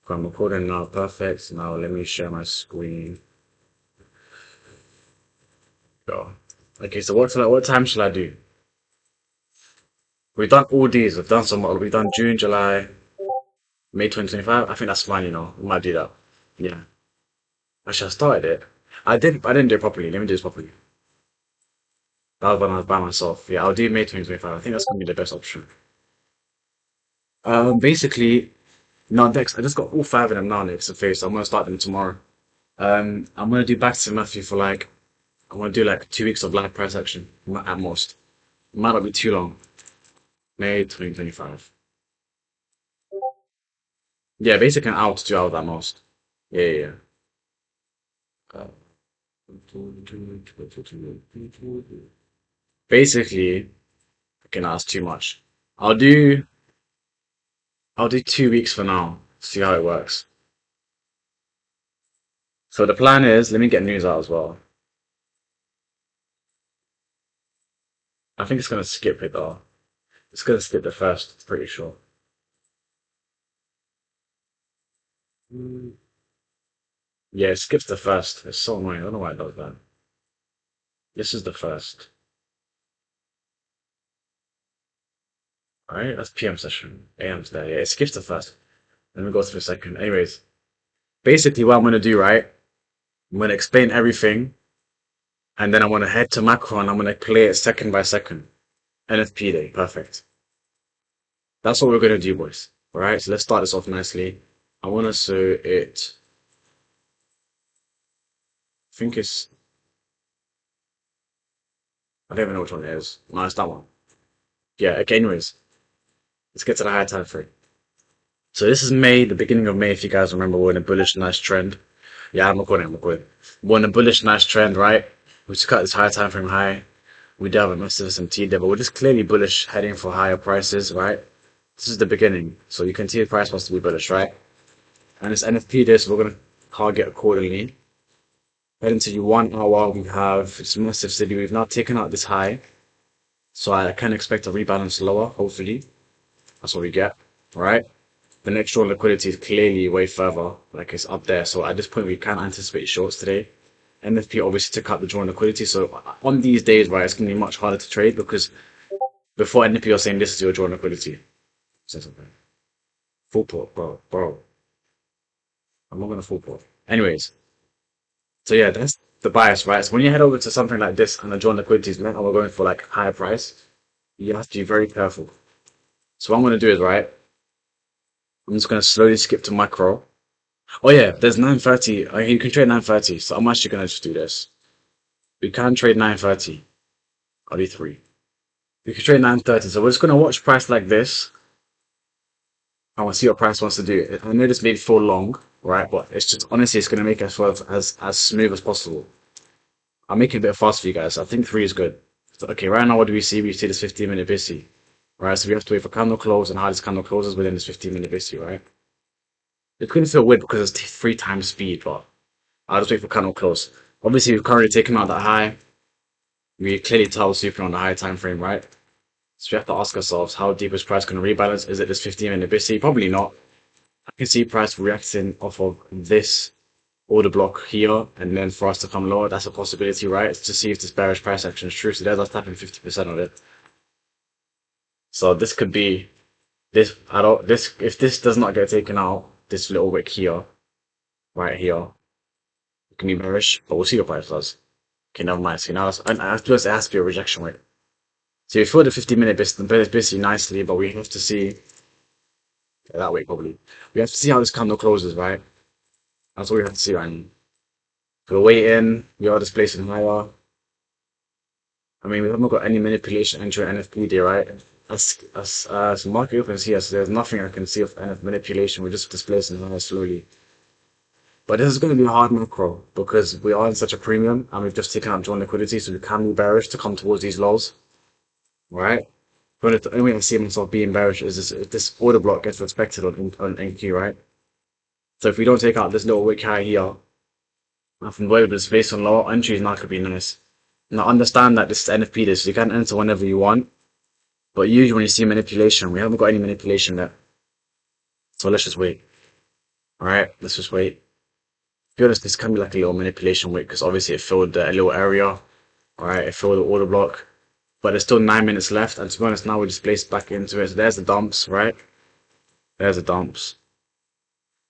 I'm recording now. Perfect. Now let me share my screen. Go. Okay, so what time shall I do? We've done all these. We've done some. We've done June, July, May 2025. I think that's fine. We might do that. Yeah. Actually, I started it. I didn't do it properly. Let me do this properly. That was when I was by myself. Yeah, I'll do May 2025. I think that's gonna be the best option. Basically, no, next. I just got all five of them now next to face. So I'm gonna start them tomorrow. I'm gonna do back to Matthew for like. I want to do like 2 weeks of live price action at most. It might not be too long. May 2025. Yeah, basically an hour to 2 hours at most. Yeah, yeah, yeah. Basically, okay, no, that's too much. I'll do I'll do 2 weeks for now. See how it works. So the plan is, let me get news out as well. I think it's gonna skip it though. It's gonna skip the first, pretty sure. Mm. Yeah, it skips the first. It's so annoying. I don't know why it does that. This is the first. Alright, that's PM session. AM's there. Yeah, it skips the first. Let me go through the second. Anyways, basically what I'm gonna do, right? I'm gonna explain everything, and then I wanna head to macro and I'm gonna play it second by second. NFP day, perfect. That's what we're gonna do, boys. Alright, so let's start this off nicely. I wanna so it I think it's I don't even know which one it is. No, it's that one. Yeah, okay, anyways. Let's get to the higher time frame. So this is May, the beginning of May, if you guys remember, we're in a bullish nice trend. Yeah, I'm recording. We're in a bullish nice trend, right? We just cut this higher time frame high. We do have a massive SMT there, but we're just clearly bullish, heading for higher prices, right? This is the beginning, so you can see the price wants to be bullish, right? And this NFP this, we're gonna target accordingly. Heading to the 1 hour, we have this massive city. We've now taken out this high, so I can expect a rebalance lower, hopefully. That's what we get, right? The next short liquidity is clearly way further, like it's up there. So at this point, we can anticipate shorts today. NFP obviously took out the drawn liquidity, so on these days, right, it's gonna be much harder to trade because before NFP was saying this is your drawn liquidity. Say something. Full port, bro. I'm not gonna full port. Anyways, so yeah, that's the bias, right? So when you head over to something like this and the drawn liquidity is meant and we're going for like higher price, you have to be very careful. So what I'm gonna do is right, I'm just gonna slowly skip to macro. Oh yeah, there's 9:30. You can trade 9:30, so I'm actually gonna just do this. We can trade 9:30. I'll do three. We can trade 9:30, so we're just gonna watch price like this. I want to see what price wants to do. I know this may feel long, right? But it's just honestly, it's gonna make us work as smooth as possible. I'm making it a bit fast for you guys. I think three is good. So, okay, right now what do we see? We see this 15-minute busy, right? So we have to wait for candle close and how this candle closes within this 15-minute busy, right? It's gonna feel weird because it's three times speed, but I'll just wait for candle close. Obviously, we've currently taken out that high. We clearly tell super on the high time frame, right? So we have to ask ourselves, how deep is price going to rebalance? Is it this 15-minute busy? Probably not. I can see price reacting off of this order block here, and then for us to come lower, that's a possibility, right? To see if this bearish price action is true. So there's us tapping 50% of it. So this could be this. I don't. This if this does not get taken out, this little wick here, right here, it can be bearish, but we'll see what price does. Okay, never mind. See now, and afterwards it has to be a rejection wick. So we feel the 15-minute busy nicely, but we have to see that way probably. We have to see how this candle closes, right? That's what we have to see right now. So we're waiting. We are displacing higher. I mean, we haven't got any manipulation entering NFP there, right? As market opens here, so there's nothing I can see of NF manipulation. We're just displacing higher slowly. But this is going to be a hard macro because we are in such a premium and we've just taken out drawn liquidity, so we can be bearish to come towards these lows, right? But the only way I see myself being bearish is this, if this order block gets respected on NQ, right? So if we don't take out this little wick high here, and from where it's based on lower entries, not gonna be nice. Now understand that this is NFP this, so you can enter whenever you want. But usually when you see manipulation, we haven't got any manipulation there. So let's just wait. Alright, let's just wait. To be honest, this can be like a little manipulation wick because obviously it filled a little area. Alright, it filled the order block. But there's still 9 minutes left, and to be honest, now we just place back into it. So there's the dumps, right? There's the dumps.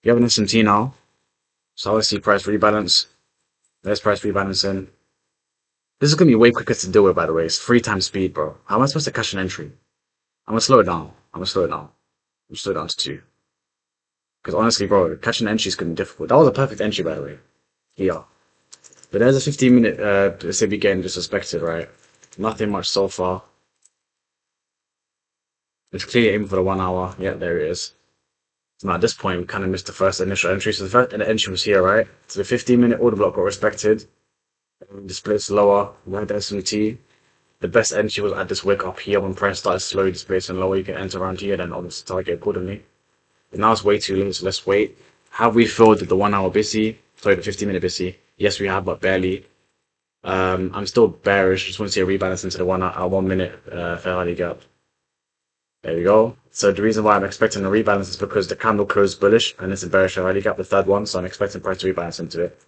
You have an SMT now. So I want to see price rebalance. There's price rebalancing. This is gonna be way quicker to deal with, by the way. It's 3 times speed, bro. How am I supposed to catch an entry? I'm gonna slow it down. I'm gonna slow it down. I'm gonna slow it down to 2. Because honestly, bro, catching an entry is gonna be difficult. That was a perfect entry, by the way. Yeah. But there's a 15-minute SIB getting disrespected, right? Nothing much so far. It's clearly aiming for the 1 hour. Yeah, there it is. So now at this point, we kind of missed the first initial entry. So the first entry was here, right? So the 15-minute order block got respected. Displays lower. We had the SMT. The best entry was at this wick up here when price started slowly displacing lower. You can enter around here, then obviously target accordingly. But now it's way too late, so let's wait. Have we filled the 1 hour busy? Sorry, the 15-minute busy. Yes, we have, but barely. I'm still bearish. Just want to see a rebalance into the 1 minute fair value gap. There we go. So the reason why I'm expecting a rebalance is because the candle closed bullish and it's a bearish fair value gap, the third one. So I'm expecting price to rebalance into it.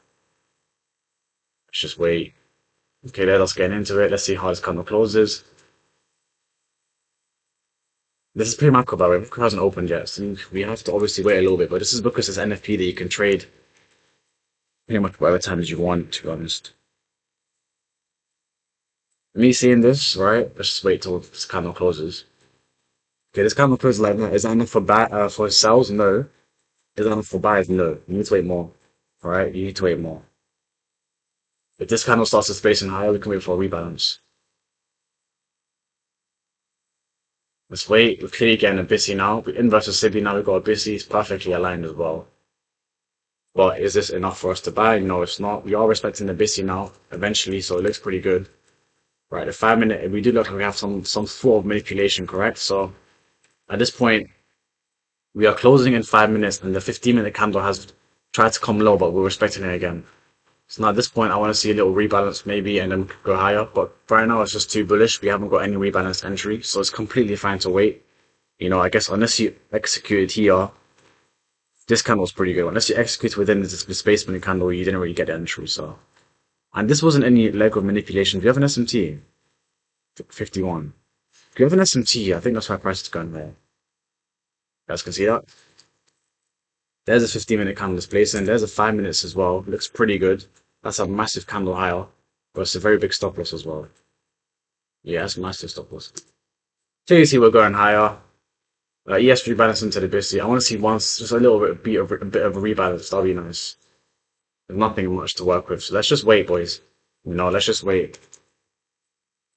Let's just wait. Okay, let us get into it. Let's see how this candle closes. This is pretty macro, by the way. Macro hasn't opened yet, so we have to obviously wait a little bit. But this is because it's NFP that you can trade pretty much whatever times you want, to be honest. Me seeing this, right? Let's just wait till this candle closes. Okay, this candle closes like that. Is that enough for sells? No. Is that enough for buys? No. You need to wait more. Alright, you need to wait more. If this candle starts displacing higher, we can wait for a rebalance. Let's wait. We're clearly getting a busy now. We inverse SIB now. We've got a busy. It's perfectly aligned as well. But is this enough for us to buy? No, it's not. We are respecting the busy now eventually, so it looks pretty good. Right, the 5 minute, we do look like we have some sort of manipulation, correct? So at this point, we are closing in 5 minutes, and the 15-minute candle has tried to come low, but we're respecting it again. So now at this point, I want to see a little rebalance maybe, and then go higher. But right now, it's just too bullish. We haven't got any rebalanced entry, so it's completely fine to wait. You know, I guess unless you executed here, this candle's pretty good. Unless you execute within this displacement candle, you didn't really get the entry. So, and this wasn't any leg of manipulation. If you have an SMT, 51. If you have an SMT, I think that's why price is going there. You guys can see that. There's a 15-minute candle displacing. There's a 5 minutes as well. Looks pretty good. That's a massive candle higher, but it's a very big stop loss as well. Yeah, that's a massive stop loss. So you see we're going higher. ES rebalance into the BISI. I want to see once, just a little bit of a rebalance. That'll be nice. There's nothing much to work with, so let's just wait, boys. You know, let's just wait.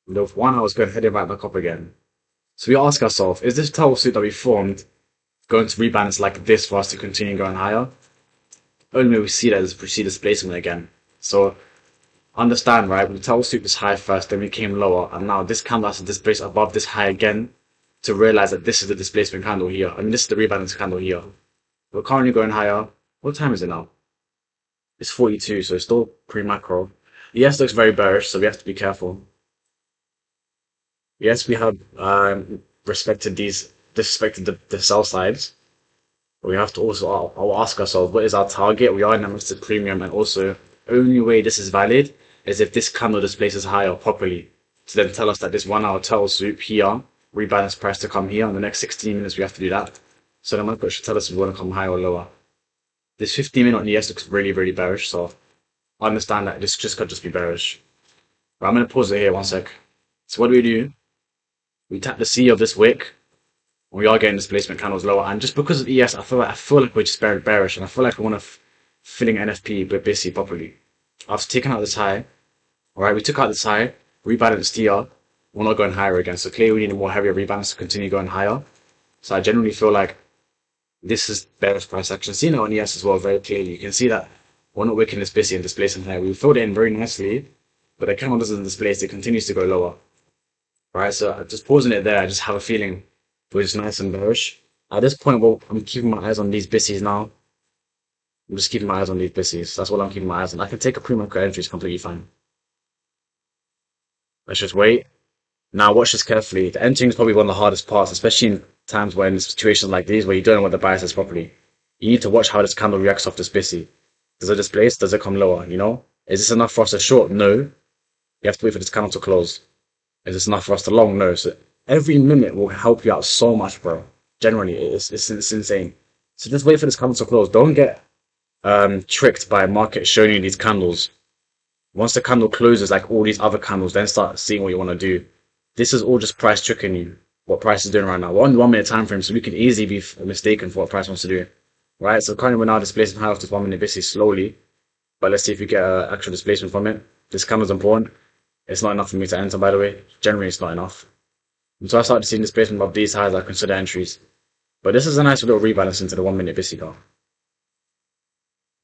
The 1 hour is going heading right back up again. So we ask ourselves, is this towel suit that we formed going to rebalance like this for us to continue going higher? Only way we see that is we see displacement again. So understand, right? The towel suit was high first, then we came lower, and now this candle has to displace above this high again to realize that this is the displacement candle here. I mean, this is the rebalance candle here. We're currently going higher. What time is it now? It's 42, so it's still pre-macro. Yes, looks very bearish, so we have to be careful. Yes, we have disrespected the sell sides. But we have to also ask ourselves, what is our target? We are in a listed premium, and also only way this is valid is if this candle displaces higher properly to then tell us that this 1 hour turtle swoop here, rebalance price to come here. In the next 16 minutes, we have to do that. So the market should tell us if we want to come higher or lower. This 15-minute on the ES looks really, really bearish, so I understand that this just could just be bearish. But I'm going to pause it here 1 sec. So what do? We tap the C of this wick. We are getting displacement candles lower, and just because of ES, I feel like we're just bearish, and I feel like we want to filling NFP with BISI properly. I've taken out this high. Alright, we took out this high, rebalanced here. We're not going higher again, so clearly we need a more heavier rebalance to continue going higher. So I generally feel like this is bearish price action. See now on ES as well very clearly. You can see that we're not wicking this BISI and displacing here. We filled it in very nicely, but the candle doesn't displace, it continues to go lower. Alright, so just pausing it there, I just have a feeling we're just nice and bearish. At this point, well, I'm keeping my eyes on these BISIs now. I'm just keeping my eyes on these BISIs. That's what I'm keeping my eyes on. I can take a pre-market entry, it's completely fine. Let's just wait. Now watch this carefully. The entering is probably one of the hardest parts, especially in times when in situations like these where you don't know what the bias is properly. You need to watch how this candle reacts off this BISI. Does it displace? Does it come lower? You know? Is this enough for us to short? No. You have to wait for this candle to close. Is this enough for us to long? No. So every minute will help you out so much, bro. Generally, it's insane. So just wait for this candle to close. Don't get tricked by market showing you these candles. Once the candle closes, like all these other candles, then start seeing what you want to do. This is all just price tricking you. What price is doing right now? We're on 1 minute time frame, so we can easily be mistaken for what price wants to do. Right? So currently we're now displacing high off this 1 minute BISI slowly. But let's see if we get an actual displacement from it. This candle's important. It's not enough for me to enter, by the way. Generally, it's not enough. And so I started seeing displacement of these highs, I consider entries. But this is a nice little rebalance into the 1 minute BISI though.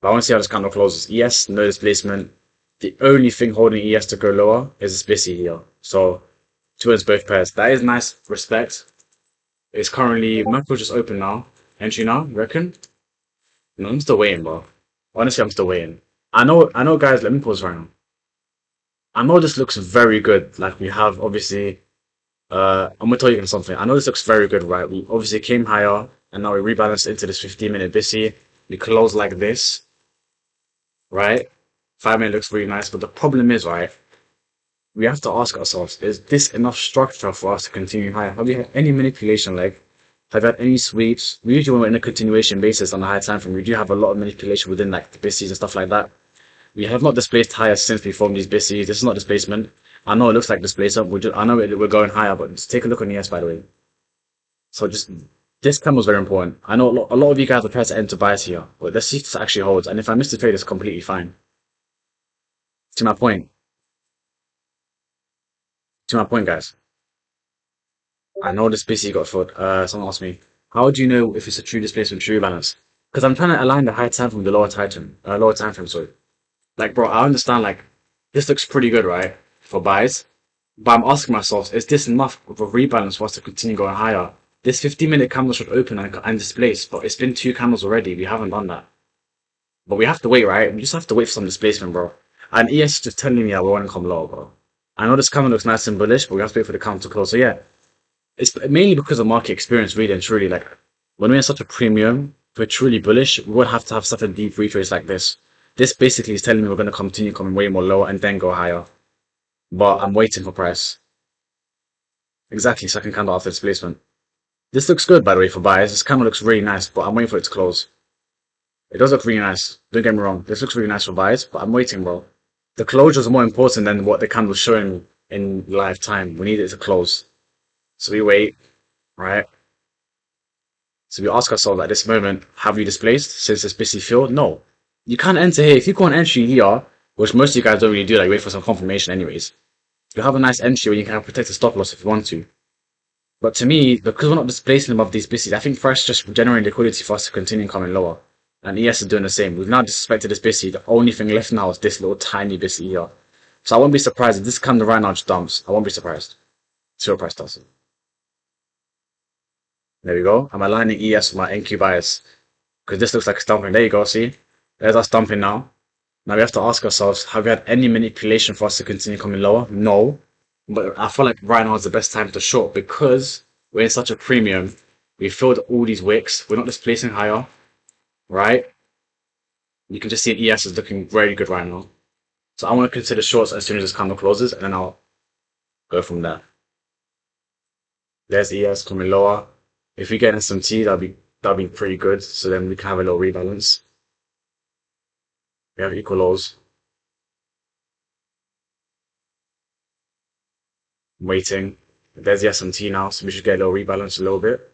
But I want to see how this candle closes. ES, no displacement. The only thing holding ES to go lower is this BISI here. So towards both pairs. That is nice respect. It's currently Merkel just open now. Entry now, you reckon? No, I'm still waiting, bro. Honestly, I'm still waiting. I know, guys. Let me pause right now. I know this looks very good. Like we have obviously. I'm gonna tell you something. I know this looks very good, right? We obviously came higher, and now we rebalanced into this 15-minute BISI. We close like this, right? 5 minute looks really nice, but the problem is, right? We have to ask ourselves: is this enough structure for us to continue higher? Have we had any manipulation, like? Have you had any sweeps? We usually when we're in a continuation basis on the high time frame, we do have a lot of manipulation within like the BISIs and stuff like that. We have not displaced higher since we formed these BISIs. This is not displacement. I know it looks like displacement. I know we're going higher, but just take a look on the S, by the way. So just this candle is very important. I know a lot of you guys will try to enter buys here, but let's see if this actually holds. And if I miss the trade, it's completely fine. To my point. To my point, guys. I know this BISI got filled. Someone asked me, how do you know if it's a true displacement, true balance? Because I'm trying to align the high time from the lower time frame. Sorry. Like, bro, I understand. Like, this looks pretty good, right, for buys. But I'm asking myself, is this enough of a rebalance for us to continue going higher? This 15-minute candle should open and displace, but it's been 2 candles already. We haven't done that. But we have to wait, right? We just have to wait for some displacement, bro. And ES is just telling me that we want to come lower, bro. I know this candle looks nice and bullish, but we have to wait for the candle to close. So yeah, it's mainly because of market experience, really and truly. Like, when we're in such a premium, if we're truly bullish, we would have to have such a deep retrace like this. This basically is telling me we're going to continue coming way more lower and then go higher. But I'm waiting for price. Exactly, second candle after displacement. This looks good, by the way, for buyers. This candle looks really nice, but I'm waiting for it to close. It does look really nice. Don't get me wrong. This looks really nice for buyers, but I'm waiting, bro. The closure is more important than what the candle's showing in live time. We need it to close. So we wait, right? So we ask ourselves at this moment, have we displaced since this BISI field? No. You can't enter here. If you go on entry here, which most of you guys don't really do, like wait for some confirmation anyways, you have a nice entry where you can protect the stop loss if you want to. But to me, because we're not displacing above these BISIs, I think first just generating liquidity for us to continue coming lower. And ES is doing the same. We've now disrespected this BISI. The only thing left now is this little tiny BISI here. So I won't be surprised if this candle right now just dumps. I won't be surprised. Zero price does it. There we go. I'm aligning ES with my NQ bias. Because this looks like it's dumping. There you go, see? There's us dumping now. Now we have to ask ourselves, have we had any manipulation for us to continue coming lower? No. But I feel like right now is the best time to short because we're in such a premium. We filled all these wicks. We're not displacing higher. Right? You can just see ES is looking very good right now. So I want to consider shorts as soon as this candle closes and then I'll go from there. There's ES coming lower. If we get in some T, that'll be pretty good. So then we can have a little rebalance. We have equal lows. Waiting. There's the SMT now, so we should get a little rebalance a little bit.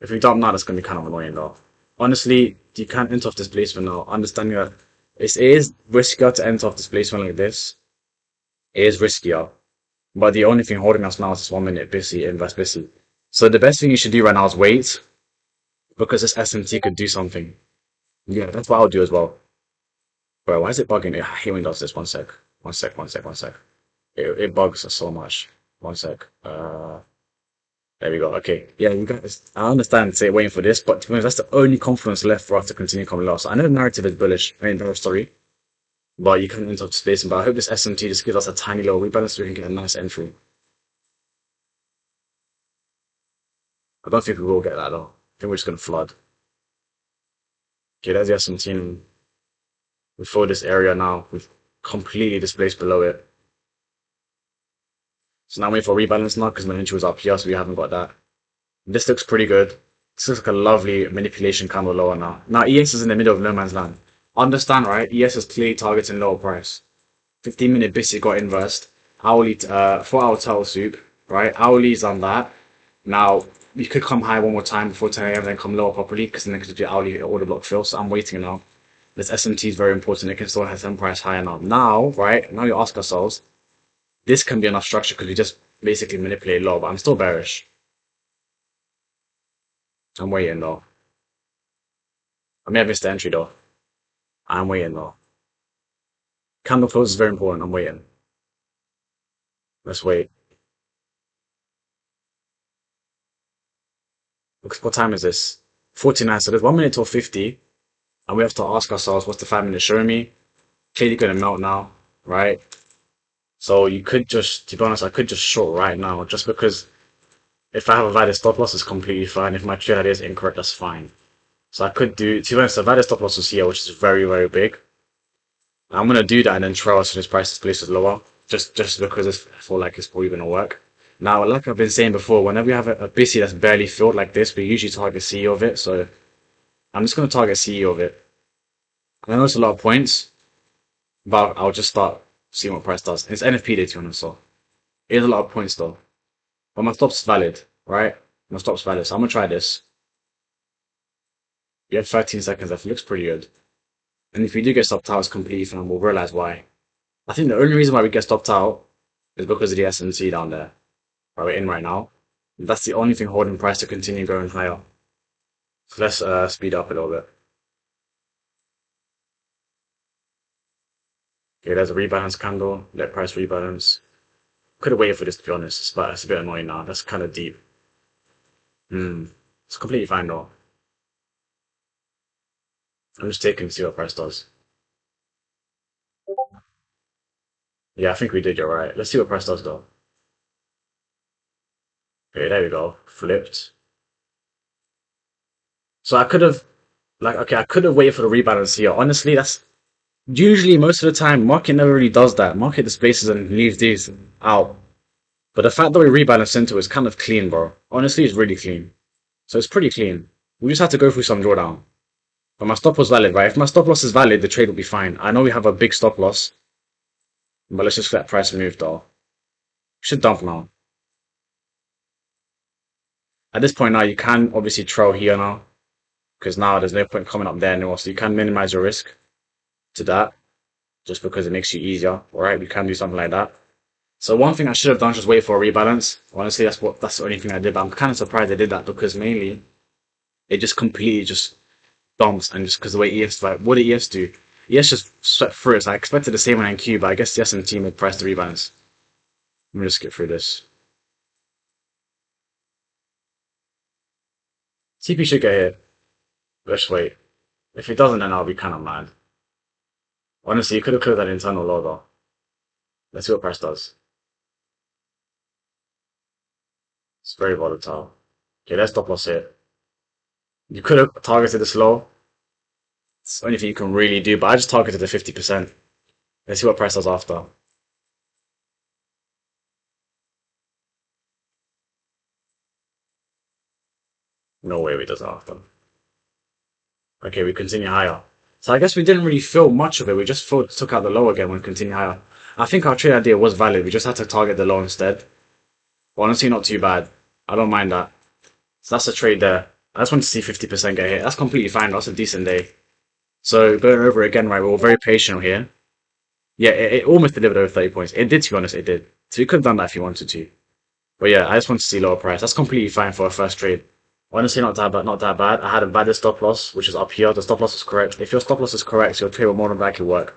If we dump now, that's going to be kind of annoying though. Honestly, you can't enter off displacement now. Understanding that it is riskier to enter off displacement like this. It is riskier. But the only thing holding us now is this 1 minute BISI, invest BISI. So the best thing you should do right now is wait. Because this SMT could do something. Yeah, that's what I'll do as well. Bro, why is it bugging? I hate when it does this. One sec. It bugs us so much. One sec. There we go. Okay. Yeah, you guys, I understand say waiting for this, but to be honest, that's the only confidence left for us to continue coming low. So I know the narrative is bullish. I mean, the story. But you can't enter off space. But I hope this SMT just gives us a tiny little rebalance so we can get a nice entry. I don't think we will get that though. think we're just gonna flood. Okay, there's the S17. We fill this area now. We've completely displaced below it. So now I'm waiting for rebalance now because my entry was up here, so we haven't got that. This looks pretty good. This looks like a lovely manipulation candle lower now. Now ES is in the middle of no man's land. Understand, right? ES is clearly targeting lower price. 15-minute BISI got inversed. Hourly, 4-hour turtle soup, right? Hourly's on that. Now, you could come high one more time before 10 a.m. then come lower properly because then it could do hourly order block fill. So I'm waiting now. This SMT is very important. It can still have some price higher now. Now, right? Now you ask ourselves, this can be enough structure because we just basically manipulate low, but I'm still bearish. I'm waiting though. I may have missed the entry though. I'm waiting though. Candle close is very important. I'm waiting. Let's wait. Look, what time is this? 49. So there's 1 minute till 50. And we have to ask ourselves, what's the 5 minute showing me? Clearly going to melt now, right? So you could just, to be honest, I could just short right now just because if I have a valid stop loss, it's completely fine. If my trade idea is incorrect, that's fine. So I could do, to be honest, a valid stop loss is here, which is very, very big. I'm going to do that and then trail as soon as price displaces lower, just because I feel like it's probably going to work. Now, like I've been saying before, whenever we have a BISI that's barely filled like this, we usually target CEO of it. So I'm just going to target CEO of it. I know it's a lot of points, but I'll just start seeing what price does. It's NFP day, to be honest, so it is a lot of points though. But my stop's valid, right? My stop's valid, so I'm gonna try this. You have 13 seconds left. It looks pretty good. And if we do get stopped out, it's completely fine. We'll realize why. I think the only reason why we get stopped out is because of the S&C down there. Where we're in right now. That's the only thing holding price to continue going higher. So let's speed up a little bit. Okay, there's a rebalance candle. Let price rebalance. Could have waited for this to be honest, but it's a bit annoying now. That's kind of deep. It's completely fine though. I'm just taking to see what price does. Yeah, I think we did. You're right. Let's see what price does though. Okay, there we go. Flipped. So I could have, like, okay, I could have waited for the rebalance here. Honestly, that's usually most of the time, market never really does that. Market displaces and leaves these out. But the fact that we rebalance into is kind of clean, bro. Honestly, it's really clean. So it's pretty clean. We just have to go through some drawdown. But my stop was valid, right? If my stop loss is valid, the trade will be fine. I know we have a big stop loss. But let's just let price move though. Should dump now. At this point now, you can obviously trail here now. Because now there's no point coming up there anymore. So you can minimize your risk to that. Just because it makes you easier. Alright, we can do something like that. So one thing I should have done was just wait for a rebalance. Honestly, that's the only thing I did. But I'm kind of surprised I did that because mainly it just completely just dumps and just because the way ES, like, what did ES do? ES just swept through it. So I expected the same on NQ, but I guess the S&T made price to rebalance. Let me just skip through this. TP should get hit. Let's wait. If it doesn't, then I'll be kind of mad. Honestly, you could have cleared that internal low though. Let's see what price does. It's very volatile. Okay, let's stop loss here. You could have targeted this low. It's the only thing you can really do, but I just targeted the 50%. Let's see what price does after. No way we does after. Okay, we continue higher. So I guess we didn't really feel much of it. We just took out the low again when we continue higher. I think our trade idea was valid. We just had to target the low instead. But honestly, not too bad. I don't mind that. So that's a trade there. I just want to see 50% get hit. That's completely fine. That's a decent day. So going over again, right, we were very patient here. Yeah, it almost delivered over 30 points. It did, to be honest, it did. So you could have done that if you wanted to. But yeah, I just want to see lower price. That's completely fine for a first trade. Honestly, not that bad, not that bad. I had a bad stop loss, which is up here. The stop loss is correct. If your stop loss is correct, your trade will more than likely work.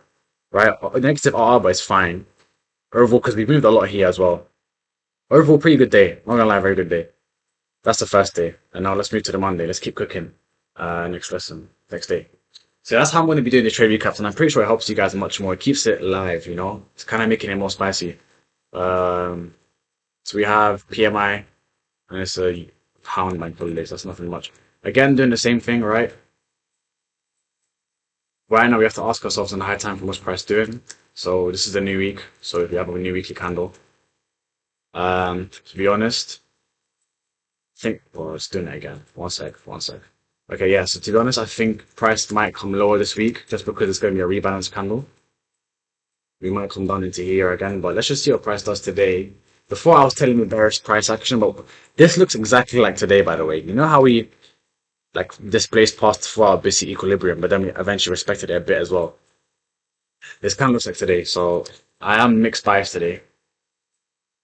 Right? Negative RR, but it's fine. Overall, because we moved a lot here as well. Overall, pretty good day. Not gonna lie, very good day. That's the first day. And now let's move to the Monday. Let's keep cooking. Next lesson. Next day. So that's how I'm going to be doing the trade recaps, and I'm pretty sure it helps you guys much more. It keeps it live, you know? It's kind of making it more spicy. So we have PMI, and it's a pound bank holidays. That's nothing much. Again, doing the same thing, right? Right now we have to ask ourselves in the high time for what's price doing. So this is the new week. So if we have a new weekly candle, to be honest, think, well, let's doing it again. One sec, one sec. Okay, yeah, so to be honest, I think price might come lower this week just because it's going to be a rebalance candle. We might come down into here again, but let's just see what price does today. Before I was telling you bearish price action, but this looks exactly like today, by the way. You know how we like displaced past 4 hour busy equilibrium, but then we eventually respected it a bit as well. This kind of looks like today, so I am mixed bias today.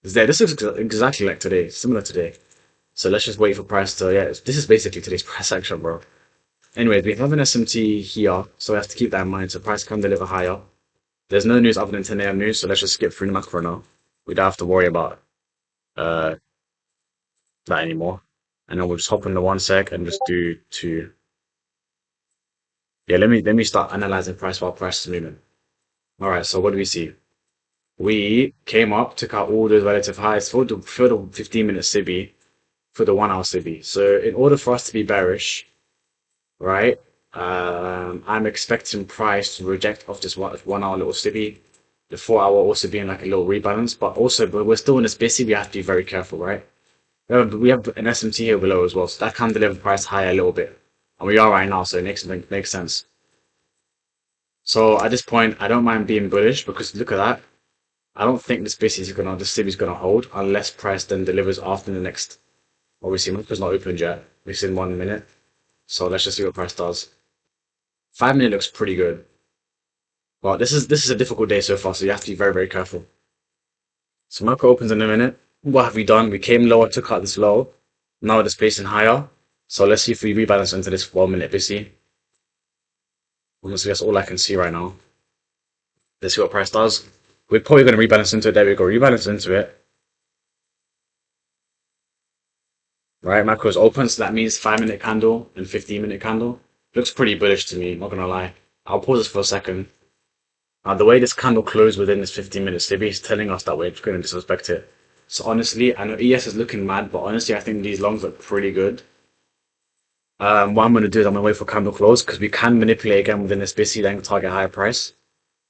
This looks exactly like today, similar today. So let's just wait for price to, yeah, this is basically today's price action, bro. Anyways, we have an SMT here, so we have to keep that in mind. So price can deliver higher. There's no news other than 10 a.m. news, so let's just skip through the macro now. We don't have to worry about uh, that anymore. And then we'll just hop into 1 sec and just do two. Yeah, let me start analyzing price while price is moving. All right, so what do we see? We came up, took out all those relative highs for the 15-minute SIBI, for the 1 hour SIBI. So in order for us to be bearish, right? I'm expecting price to reject off this 1 hour little SIBI, the 4 hour also being like a little rebalance, but we're still in this busy. We have to be very careful, right? We have an SMT here below as well, so that can deliver price higher a little bit, and we are right now, so it makes sense. So at this point, I don't mind being bullish because look at that. I don't think this SIBI is gonna hold unless price then delivers after the next. Obviously, market's not opened yet. It's in 1 minute, so let's just see what price does. 5 minute looks pretty good. Well, this is a difficult day so far, so you have to be very, very careful. So market opens in a minute. What have we done? We came lower, took out this low. Now we're displacing higher. So let's see if we rebalance into this 1 minute busy. Honestly, that's all I can see right now. Let's see what price does. We're probably going to rebalance into it. There we go. Rebalance into it. Right, macro's open, so that means 5 minute candle and 15 minute candle. Looks pretty bullish to me, not gonna lie. I'll pause this for a second. The way this candle closed within this 15 minute SIBI is telling us that we're going to disrespect it. So honestly, I know ES is looking mad, but honestly, I think these longs look pretty good. What I'm going to do is I'm going to wait for candle close because we can manipulate again within this busy, then target higher price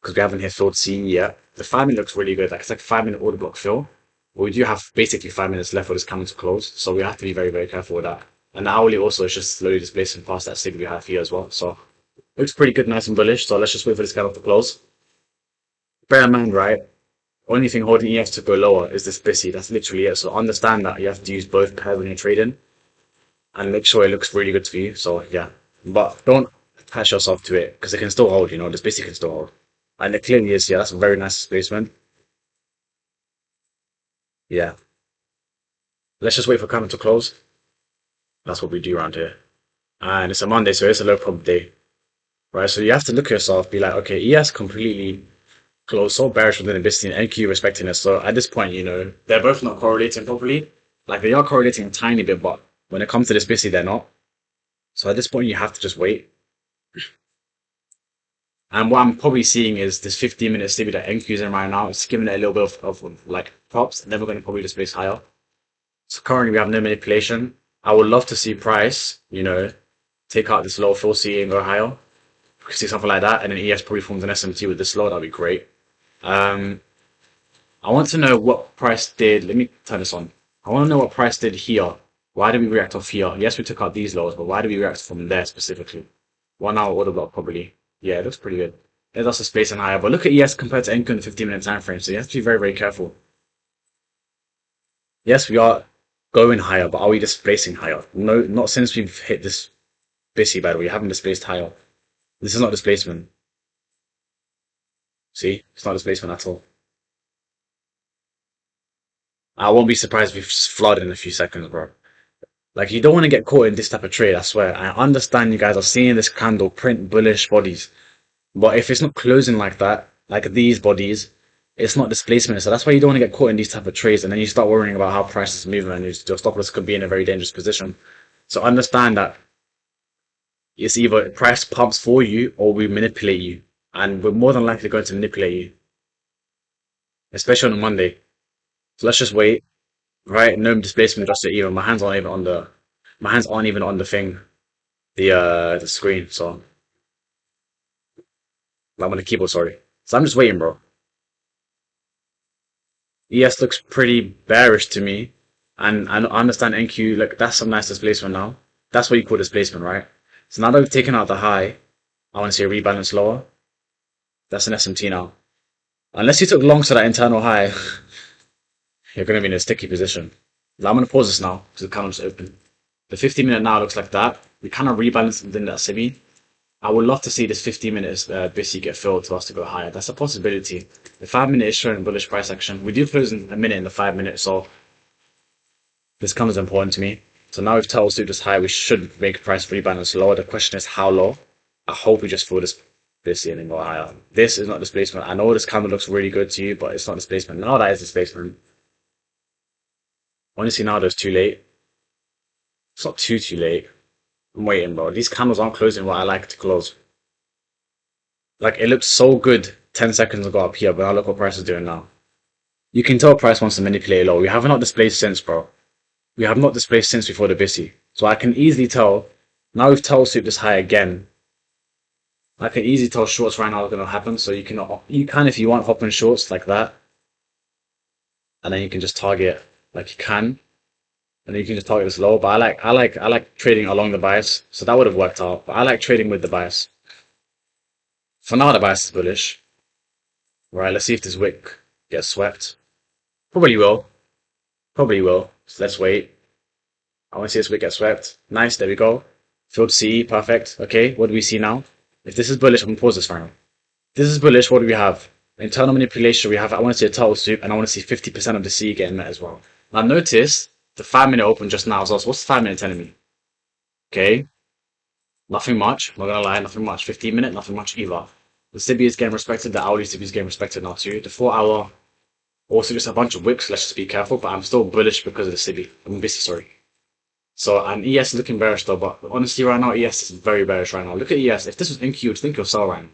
because we haven't hit filled C yet. The 5 minute looks really good. Like it's like a 5 minute order block fill. But we do have basically 5 minutes left for this candle to close, so we have to be very, very careful with that. And the hourly also is just slowly displacing past that SIBI we have here as well. So looks pretty good, nice and bullish. So let's just wait for this candle to close. Bear in mind, right? Only thing holding EF to go lower is this busy. That's literally it. So understand that you have to use both pairs when you're trading and make sure it looks really good for you. So yeah, but don't attach yourself to it because it can still hold. This busy can still hold, and it clearly is. Yeah, that's a very nice displacement. Yeah, let's just wait for candle to close. That's what we do around here, and it's a Monday, so it's a low prob day, right? So you have to look at yourself, be like, okay, ES completely close, so bearish within the busy, and NQ respecting it. So at this point, they're both not correlating properly. Like they are correlating a tiny bit, but when it comes to this busy, they're not. So at this point, you have to just wait. And what I'm probably seeing is this 15 minute SIBI that NQ's in right now. It's giving it a little bit of like props, and then we're going to probably displace higher. So currently we have no manipulation. I would love to see price, take out this low full C and go higher. We could see something like that, and then ES probably forms an SMT with this low. That'd be great. I want to know what price did. Let me turn this on. I want to know what price did here. Why did we react off here? Yes, we took out these lows, but why did we react from there specifically? 1 hour order block probably. Yeah, it looks pretty good. There's also space and higher, but look at ES compared to NQ in the 15 minute time frame, so you have to be very, very careful. Yes, we are going higher, but are we displacing higher? No, not since we've hit this busy, by the way. We haven't displaced higher. This is not displacement. See? It's not displacement at all. I won't be surprised if we flood in a few seconds, bro. Like, you don't want to get caught in this type of trade, I swear. I understand you guys are seeing this candle print bullish bodies. But if it's not closing like that, like these bodies, it's not displacement. So that's why you don't want to get caught in these type of trades. And then you start worrying about how prices move and your stop loss could be in a very dangerous position. So understand that it's either price pumps for you or we manipulate you. And we're more than likely going to manipulate you, especially on a Monday. So let's just wait. Right, no displacement just either. My hands aren't even on the thing. the screen. So I'm on the keyboard, sorry. So I'm just waiting, bro. ES looks pretty bearish to me. And I understand NQ, like, that's some nice displacement now. That's what you call displacement, right? So now that we've taken out the high, I want to see a rebalance lower. That's an SMT now. Unless you took longs to that internal high, you're going to be in a sticky position. Now I'm going to pause this now because the candle's open. The 50-minute now looks like that. We kind of rebalanced within that semi. I would love to see this 15 minutes BISI get filled to us to go higher. That's a possibility. The 5-minute is showing bullish price action. We do close in a minute in the 5-minute, so this comes important to me. So now we've told Suit this high, we should make price rebalance lower. The question is how low? I hope we just fill this BISI and then go higher. This is not displacement. I know this candle looks really good to you, but it's not displacement. No, that is displacement. Honestly, now it's too late. It's not too late. I'm waiting, bro. These candles aren't closing what I like to close. Like, it looked so good 10 seconds ago up here, but now look what price is doing now. You can tell price wants to manipulate low. We have not displaced since, bro. We have not displaced since before the BISI. So I can easily tell, now we've told Soup this high again. I can easily tell shorts right now are going to happen. So you can, if you want, hop in shorts like that. And then you can just target like you can. And then you can just target this low. But I like trading along the bias. So that would have worked out. But I like trading with the bias. For now, the bias is bullish. Right, let's see if this wick gets swept. Probably will. Probably will. So let's wait. I want to see this wick get swept. Nice, there we go. Filled CE, perfect. Okay, what do we see now? If this is bullish, I'm going to pause this right now. If this is bullish, what do we have? Internal manipulation, we have, I want to see a total soup, and I want to see 50% of the CE getting met as well. Now notice, the 5-minute open just now. So what's the 5-minute telling me? Okay. Nothing much. I'm not going to lie, nothing much. 15-minute, nothing much either. The Sibi is getting respected, the hourly Sibi is getting respected now too. The 4-hour, also just a bunch of wicks, let's just be careful, but I'm still bullish because of the Sibi. I'm busy, sorry. So, and ES is looking bearish though, but honestly right now, ES is very bearish right now. Look at ES, if this was NQ, you'd think you'll sell right now.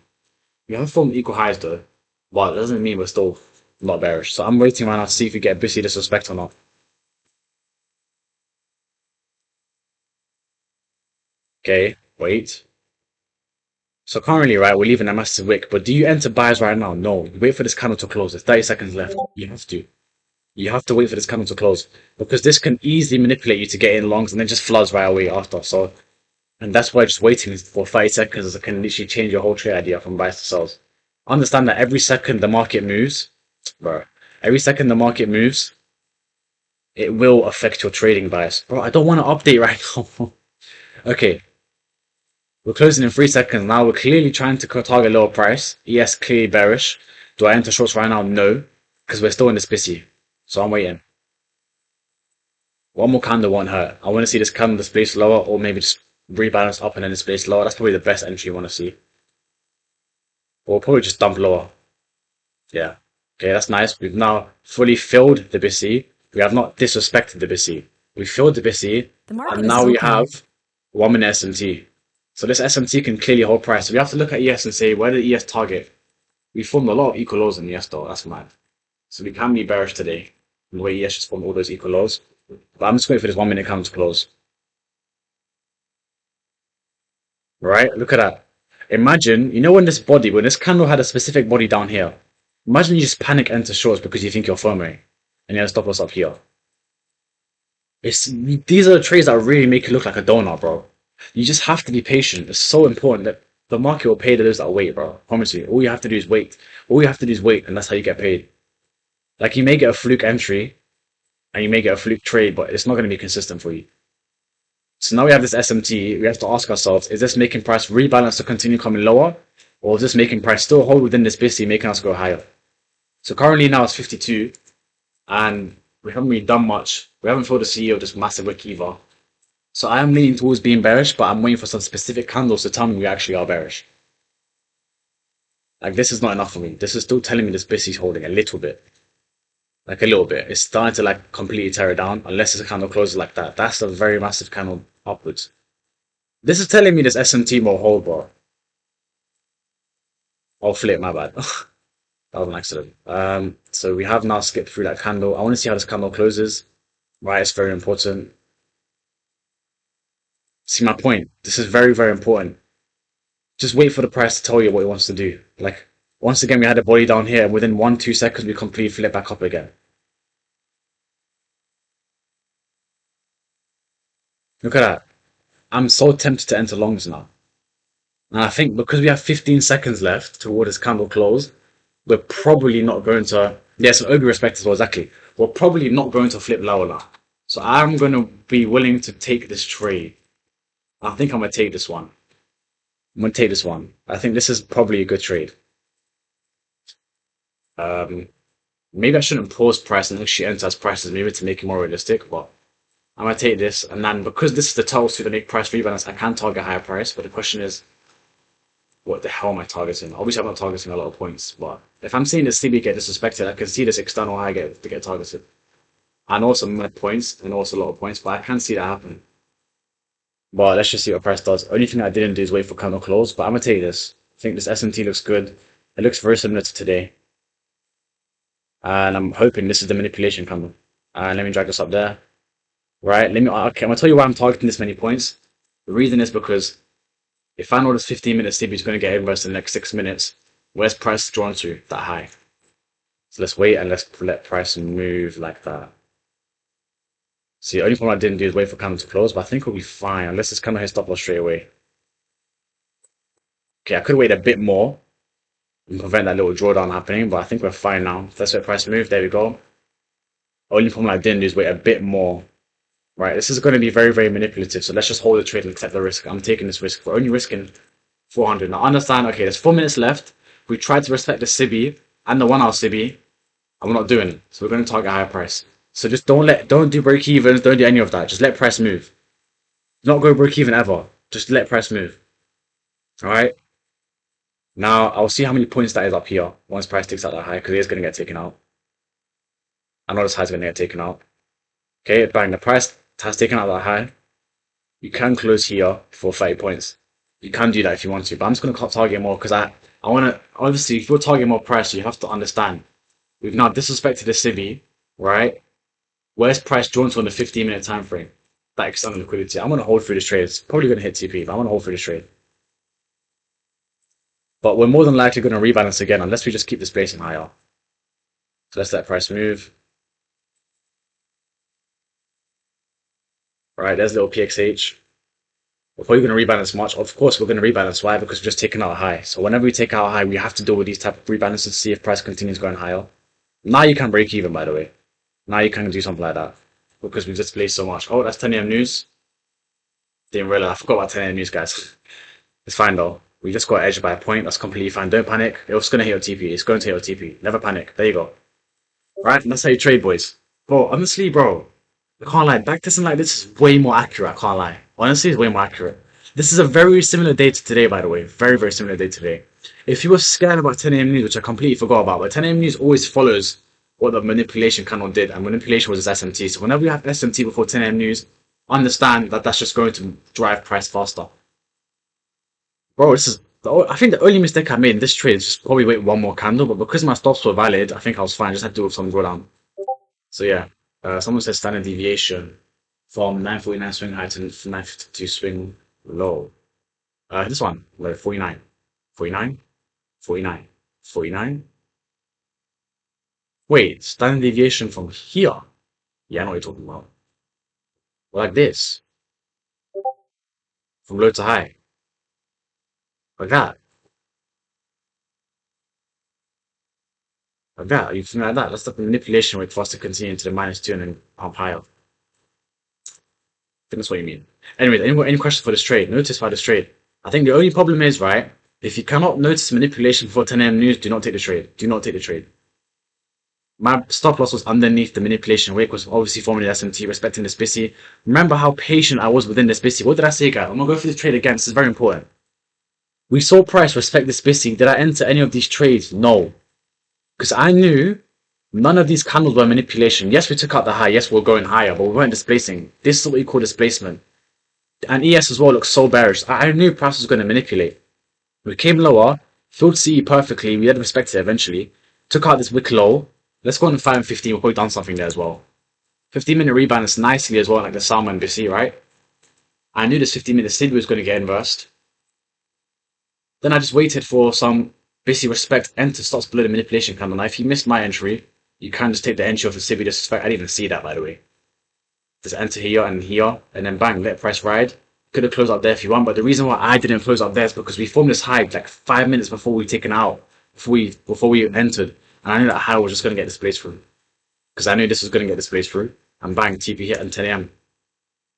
We haven't formed equal highs though, but it doesn't mean we're still not bearish. So I'm waiting right now to see if we get busy disrespect or not. Okay, wait. So currently, right, we're leaving a massive wick, but do you enter buys right now? No. You wait for this candle to close. There's 30 seconds left. You have to. You have to wait for this candle to close because this can easily manipulate you to get in longs and then just floods right away after. So, and that's why just waiting for 30 seconds can literally change your whole trade idea from buys to sells. Understand that every second the market moves, bro. Every second the market moves, it will affect your trading bias. Bro, I don't want to update right now. Okay. We're closing in 3 seconds. Now we're clearly trying to target lower price. ES clearly bearish. Do I enter shorts right now? No. Because we're still in this BISI. So I'm waiting. One more candle won't hurt. I want to see this candle displace lower or maybe just rebalance up and then displace lower. That's probably the best entry you want to see. Or probably just dump lower. Yeah. Okay, that's nice. We've now fully filled the BISI. We have not disrespected the BISI. We filled the BISI. And now we have 1-minute SMT. So this SMT can clearly hold price. So we have to look at ES and say, where did ES target? We formed a lot of equal lows in ES though, that's mad. So we can be bearish today, in the way ES just formed all those equal lows. But I'm just waiting for this 1-minute candle to close. Right, look at that. Imagine, you know when this candle had a specific body down here. Imagine you just panic enter shorts because you think you're firming. And you have to stop us up here. These are the trades that really make it look like a donut, bro. You just have to be patient. It's so important that the market will pay those that wait, bro. I promise you. All you have to do is wait. All you have to do is wait, and that's how you get paid. Like, you may get a fluke entry, and you may get a fluke trade, but it's not going to be consistent for you. So now we have this SMT. We have to ask ourselves, is this making price rebalance to continue coming lower? Or is this making price still hold within this BISI, making us go higher? So currently now it's 52, and we haven't really done much. We haven't filled the CEO of this massive wick either. So I am leaning towards being bearish, but I'm waiting for some specific candles to tell me we actually are bearish. Like, this is not enough for me. This is still telling me this BISI is holding a little bit. Like, a little bit. It's starting to, like, completely tear it down, unless this candle closes like that. That's a very massive candle upwards. This is telling me this SMT will hold, bro. Oh, flip, my bad. That was an accident. So we have now skipped through that candle. I want to see how this candle closes. Right, it's very important. See my point? This is very, very important. Just wait for the price to tell you what it wants to do. Like, once again, we had a body down here, and within 1-2 seconds, we completely flip back up again. Look at that. I'm so tempted to enter longs now. And I think because we have 15 seconds left toward this candle close, we're probably not going to. Yes, OB respect as well, exactly. We're probably not going to flip lower now. So I'm going to be willing to take this trade. I think I'm going to take this one. I'm going to take this one. I think this is probably a good trade. Um, Maybe I shouldn't pause price and actually enter as prices, maybe to make it more realistic, but I'm going to take this. And then because this is the total suit that make price rebalance, I can target higher price. But the question is, what the hell am I targeting? Obviously, I'm not targeting a lot of points, but if I'm seeing the CB get disrespected, I can see this external high get targeted. I know some mad points and also a lot of points, but I can see that happen. But let's just see what price does. Only thing I didn't do is wait for candle close, but I'm gonna take this. I think this SMT looks good. It looks very similar to today, and I'm hoping this is the manipulation candle. And let me drag this up there. Right? Okay, I'm gonna tell you why I'm targeting this many points. The reason is because if I know this 15-minute CB is going to get inverse in the next 6 minutes, where's price drawn to that high? So let's wait and let's let price move like that. See, the only thing I didn't do is wait for candle to close, but I think we'll be fine unless this candle hits stop loss straight away. Okay, I could wait a bit more and prevent that little drawdown happening, but I think we're fine now. Let's let price move. There we go. Only problem I didn't do is wait a bit more. Right, this is going to be very, very manipulative. So let's just hold the trade and accept the risk. I'm taking this risk. We're only risking 400. Now understand, okay, there's 4 minutes left. We tried to respect the CB and the 1 hour CB, and we're not doing it. So we're going to target a higher price. So just don't do break evens, don't do any of that. Just let price move. Do not go break even ever. Just let price move. Alright? Now I'll see how many points that is up here once price takes out that high, because it is going to get taken out. I know this high is going to get taken out. Okay, bang, the price has taken out that high. You can close here for 30 points. You can do that if you want to, but I'm just going to target more because I want to, obviously, if you're targeting more price, you have to understand. We've now disrespected the CB, right? Where's price drawn to on the 15-minute time frame? That external liquidity. I'm going to hold through this trade. It's probably going to hit TP, but I'm going to hold through this trade. But we're more than likely going to rebalance again unless we just keep displacing higher. So let's let price move. Right, there's little PXH. We're probably going to rebalance much. Of course, we're going to rebalance. Why? Because we're just taking out a high. So whenever we take out a high, we have to deal with these type of rebalances to see if price continues going higher. Now you can break even, by the way. Now you can do something like that because we've displaced so much. Oh, that's 10 AM news. Didn't realize. I forgot about 10 AM news, guys. It's fine though. We just got edged by a point. That's completely fine. Don't panic. It's going to hit your TP. It's going to hit your TP. Never panic. There you go. Right? That's how you trade, boys. Bro, honestly, bro. I can't lie. Backtesting like this is way more accurate. I can't lie. Honestly, it's way more accurate. This is a very similar day to today, by the way. Very, very similar day today. If you were scared about 10 AM news, which I completely forgot about, but 10 AM news always follows what the manipulation candle did, and manipulation was its SMT. So whenever you have SMT before 10 AM news, understand that that's just going to drive price faster. Bro, I think the only mistake I made in this trade is just probably wait one more candle, but because my stops were valid, I think I was fine. I just had to do some drawdown. So yeah, someone says standard deviation from 949 swing high to 952 swing low. This one, like 49, 49, 49, 49. Wait, standard deviation from here? Yeah, I know what you're talking about. Like this, from low to high, like that, like that. You think like that? That's the manipulation rate for us to continue into the -2 and then pump higher. I think that's what you mean. Anyway, any questions for this trade? Notice for this trade. I think the only problem is, right, if you cannot notice manipulation for 10 AM news, do not take the trade. Do not take the trade. My stop loss was underneath the manipulation wick, was obviously forming the SMT, respecting the SPICY. Remember how patient I was within the SPICY. What did I say, guys? I'm going to go through this trade again. This is very important. We saw price respect the SPICY. Did I enter any of these trades? No. Because I knew none of these candles were manipulation. Yes, we took out the high. Yes, we're going higher, but we weren't displacing. This is what we call displacement. And ES as well looks so bearish. I knew price was going to manipulate. We came lower, filled CE perfectly. We had respected it eventually. Took out this wick low. Let's go on 5 and 15. We've probably done something there as well. 15-minute rebalance nicely as well, like the Salmon BC, right? I knew this 15-minute stint was going to get inversed. Then I just waited for some basically respect enter starts below the manipulation candle. Now, if you missed my entry, you can just take the entry of the Sibi disrespect. I didn't even see that, by the way. Just enter here, and then bang, let price ride. Could have closed up there if you want, but the reason why I didn't close up there is because we formed this high like 5 minutes before we taken out, before we entered, and I knew that high was just going to get displaced through. Because I knew this was going to get displaced through, and bang, TP hit at 10 a.m.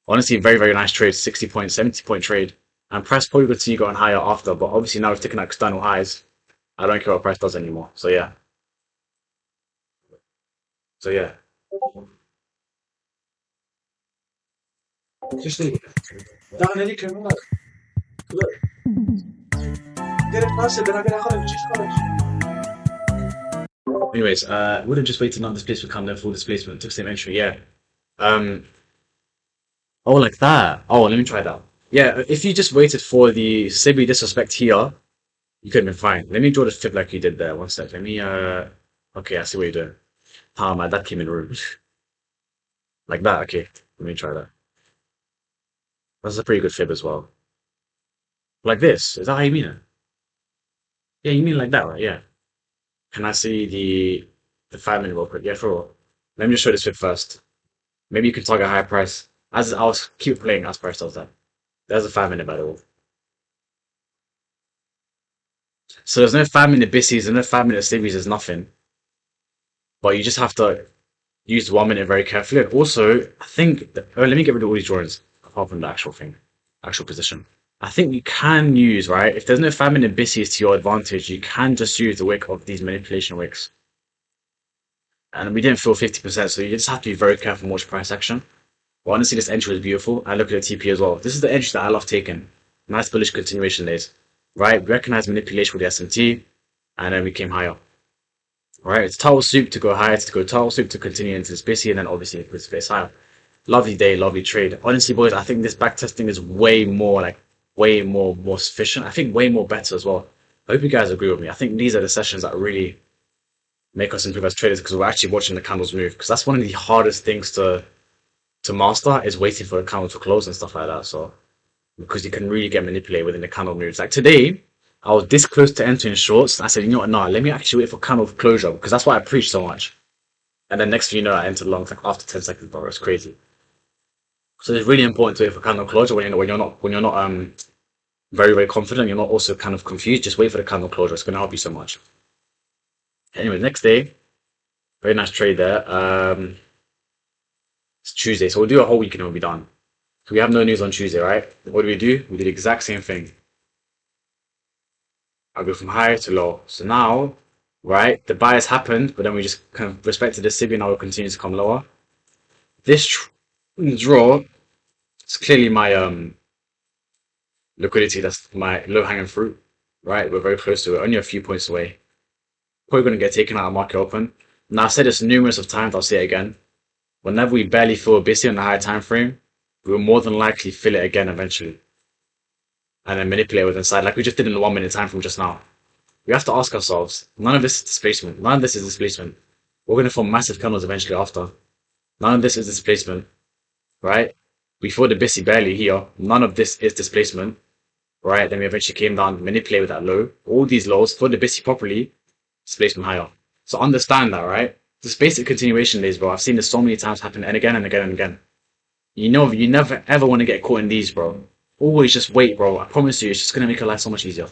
Honestly, very, very nice trade, 60 point, 70 point trade. And price probably continue going higher after, but obviously now we've taken out external highs. I don't care what price does anymore. So yeah. So yeah. Just leave it. دعنا ليك المرة. Look. Get it faster, then I get a college. Anyways, would have just waited on displacement come there full displacement, took same entry, yeah. Um oh like that. Oh, let me try that. Yeah, if you just waited for the Sibi disrespect here, you could have been fine. Let me draw the fib like you did there. One sec. Let me okay, I see what you're doing. Ah, my dad came in rude. Like that, okay. Let me try that. That's a pretty good fib as well. Like this. Is that how you mean it? Yeah, you mean like that, right? Yeah. Can I see the 5 minute real quick? Yeah, for real. Let me just show this fib first. Maybe you can target a higher price. As I'll keep playing as price does that. There's a 5 minute by the way. So there's no 5 minute bissies, there's no 5 minute stabbies, there's nothing. But you just have to use 1 minute very carefully. And also, I think let me get rid of all these drawings apart from the actual thing, actual position. I think you can use, right? If there's no 5 minute bissies to your advantage, you can just use the wick of these manipulation wicks. And we didn't fill 50%, so you just have to be very careful and watch price action. But honestly, this entry was beautiful. I look at the TP as well. This is the entry that I love taking. Nice bullish continuation days. Right? We recognize manipulation with the SMT, and then we came higher. Right? It's towel soup to go higher, to go towel soup to continue into this busy, and then obviously it puts face higher. Lovely day, lovely trade. Honestly, boys, I think this backtesting is way more more sufficient. I think way more better as well. I hope you guys agree with me. I think these are the sessions that really make us improve as traders because we're actually watching the candles move. Because that's one of the hardest things to master is waiting for the candle to close and stuff like that. So because you can really get manipulated within the candle moves. Like today, I was this close to entering shorts. And I said, you know what? No, let me actually wait for candle closure because that's why I preach so much. And then next thing you know, I entered longs like after 10 seconds, bro. It's crazy. So it's really important to wait for candle closure when you're not very, very confident. You're not also kind of confused. Just wait for the candle closure. It's going to help you so much. Anyway, next day, very nice trade there. It's Tuesday, so we'll do a whole weekend and we'll be done. So we have no news on Tuesday, right? What do? We did the exact same thing. I'll go from high to low. So now, right, the bias happened, but then we just kind of respected the Sibi. Now we'll continue to come lower. This draw, it's clearly my liquidity. That's my low hanging fruit, right? We're very close to it, only a few points away. Probably going to get taken out of market open. Now I've said this numerous of times. I'll say it again. Whenever we barely fill a busy on the higher time frame, we will more than likely fill it again eventually. And then manipulate with inside, like we just did in the 1 minute time frame just now. We have to ask ourselves, none of this is displacement. None of this is displacement. We're going to form massive candles eventually after. None of this is displacement, right? We filled the busy barely here. None of this is displacement, right? Then we eventually came down, manipulate with that low. All these lows, filled the busy properly, displacement higher. So understand that, right? This basic continuation days, bro. I've seen this so many times happen and again and again and again. You know, you never ever want to get caught in these, bro. Always just wait, bro. I promise you, it's just going to make your life so much easier.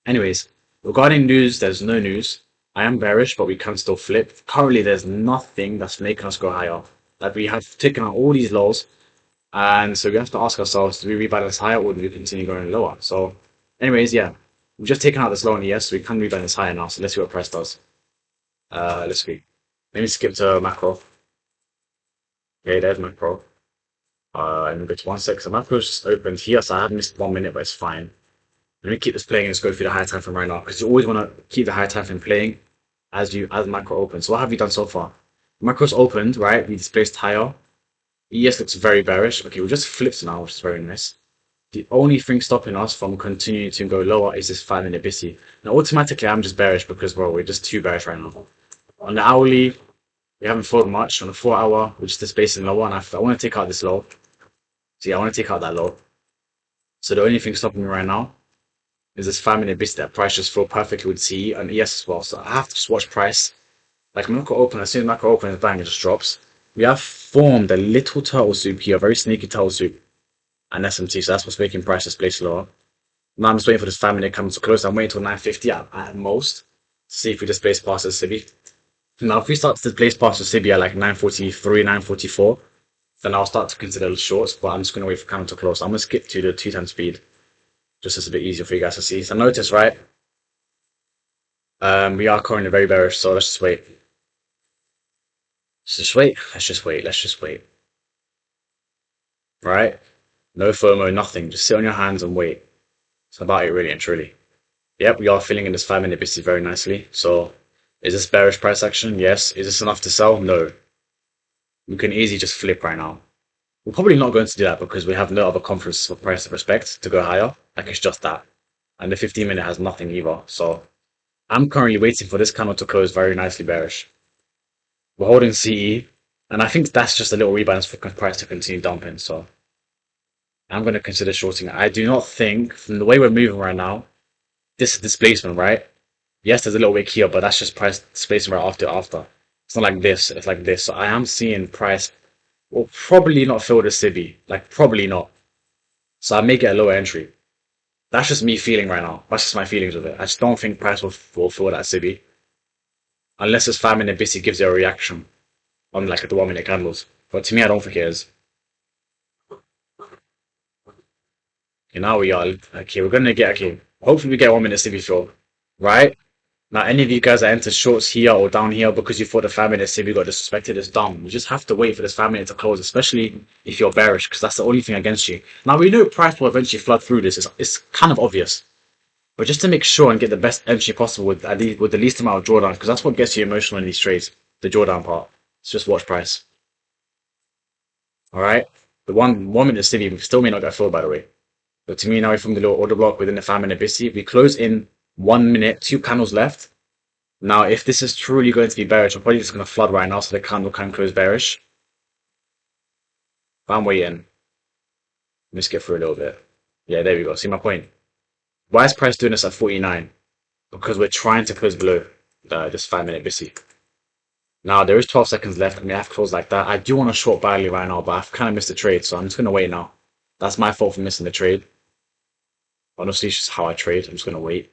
Anyways, regarding news, there's no news. I am bearish, but we can still flip. Currently, there's nothing that's making us go higher. Like, we have taken out all these lows. And so we have to ask ourselves, do we rebalance higher or do we continue going lower? So, anyways, yeah. We've just taken out this low and yes, so we can rebalance higher now. So let's see what price does. Let's see. Let me skip to macro. Okay, there's macro. And go to 1 sec. So macro's just opened here, so I have missed 1 minute, but it's fine. Let me keep this playing and just go through the high time frame right now, because you always want to keep the high time frame playing as macro opens. So what have we done so far? Macro's opened, right? We displaced higher. ES looks very bearish. Okay, we just flipped now, which is very nice. The only thing stopping us from continuing to go lower is this 5 minute busy. Now automatically I'm just bearish because, bro, we're just too bearish right now. On the hourly, we haven't filled much. On the 4 hour, we're just displacing lower, and I want to take out this low. So yeah, I want to take out that low. So the only thing stopping me right now is this 5 minute bit that price just feel perfectly with CE and ES as well. So I have to just watch price. Like macro open, as soon as macro opens, bang, it just drops. We have formed a little turtle soup here, a very sneaky turtle soup, and SMT. So that's what's making price displace lower. Now I'm just waiting for this 5 minute coming to close. I'm waiting till 9:50 at most to see if we displace past the Sibi. Now, if we start to displace past the Sibi at like 9:43, 9:44, then I'll start to consider the shorts. But I'm just going to wait for camera to close. I'm going to skip to the 2 times speed, just as a bit easier for you guys to see. So notice, right? We are currently very bearish, so let's just wait. Let's just wait. Let's just wait. Let's just wait. Right? No FOMO, nothing. Just sit on your hands and wait. It's about it, really and truly. Yep, we are filling in this 5 minute BC very nicely. So, is this bearish price action? Yes. Is this enough to sell? No. We can easily just flip right now. We're probably not going to do that because we have no other confidence for price to respect to go higher. Like it's just that. And the 15 minute has nothing either. So, I'm currently waiting for this candle to close very nicely bearish. We're holding CE, and I think that's just a little rebalance for price to continue dumping. So, I'm going to consider shorting. I do not think, from the way we're moving right now, this is displacement, right? Yes, there's a little wick here, but that's just price displacement right after. It's not like this, it's like this. So I am seeing price will probably not fill the Sibi. Like, probably not. So I may get a lower entry. That's just me feeling right now. That's just my feelings of it. I just don't think price will fill that Sibi. Unless this 5 minute BC gives you a reaction on like the 1 minute candles. But to me, I don't think it is. Okay, now we are. Okay, we're gonna get. Okay, hopefully we get 1 minute Sibi fill. Right? Now, any of you guys that entered shorts here or down here because you thought the 5 minute Sibi got disrespected is dumb. You just have to wait for this 5 minute to close, especially if you're bearish, because that's the only thing against you. Now, we know price will eventually flood through this. It's kind of obvious. But just to make sure and get the best entry possible with with the least amount of drawdown, because that's what gets you emotional in these trades, the drawdown part. It's just watch price. Alright? The 1 minute Sibi still may not get filled, by the way. But to me, now we formed the little order block within the 5 minute BC. We close in 1 minute, 2 candles left. Now, if this is truly going to be bearish, I'm probably just going to flood right now so the candle can close bearish. But I'm waiting. Let's get through a little bit. Yeah, there we go. See my point? Why is price doing this at 49? Because we're trying to close below this 5 minute BC. Now, there is 12 seconds left. I mean, I have closed like that. I do want to short Bailey right now, but I've kind of missed the trade, so I'm just going to wait now. That's my fault for missing the trade. Honestly, it's just how I trade. I'm just going to wait.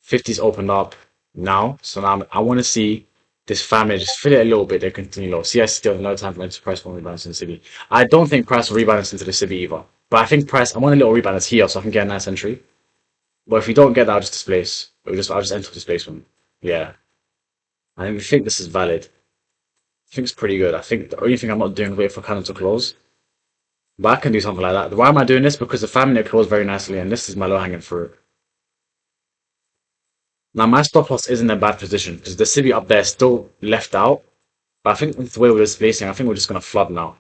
50's opened up now, so now I want to see this 5 minute just fill it a little bit, then continue low. See, I still have no time for me to price will rebalance in the Sibi. I don't think price will rebalance into the Sibi either. But I think price, I want a little rebalance here so I can get a nice entry. But if we don't get that, I'll just displace. I'll just enter displacement. Yeah. I think this is valid. I think it's pretty good. I think the only thing I'm not doing is wait for candle to close. But I can do something like that. Why am I doing this? Because the 5 minute closed very nicely, and this is my low hanging fruit. Now my stop loss isn't in a bad position because the Sibi up there is still left out. But I think with the way we're displacing, I think we're just gonna flood now.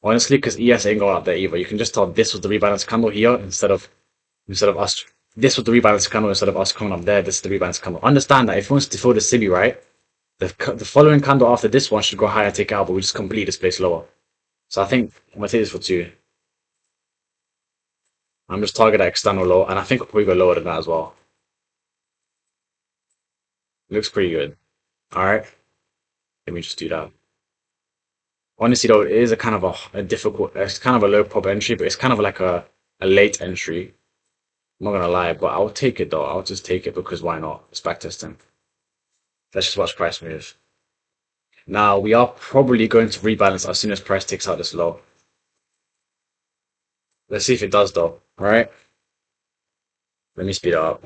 Honestly, because ES ain't going out there either. You can just tell this was the rebalance candle here instead of us. This was the rebalance candle instead of us coming up there. This is the rebalance candle. Understand that if we want to fill the Sibi right, the following candle after this one should go higher, take out, but we just completely displace lower. So I think I'm gonna take this for 2. I'm just targeting external low, and I think we'll probably go lower than that as well. Looks pretty good. Alright, let me just do that. Honestly though, it is a kind of a difficult, it's kind of a low pop entry, but it's kind of like a late entry. I'm not gonna lie, but I'll take it though. I'll just take it because why not? It's backtesting. Let's just watch price move. Now, we are probably going to rebalance as soon as price takes out this low. Let's see if it does though, alright? Let me speed it up.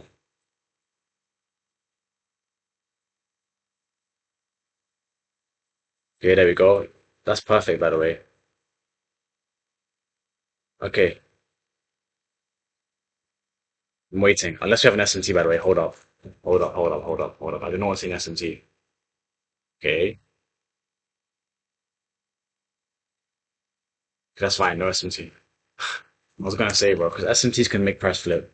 Okay, there we go. That's perfect, by the way. Okay, I'm waiting. Unless we have an SMT, by the way. Hold up. Hold up, hold up, hold up, hold up. I do not want to see an SMT. Okay. That's fine, no SMT. I was gonna say, bro, because SMTs can make price flip.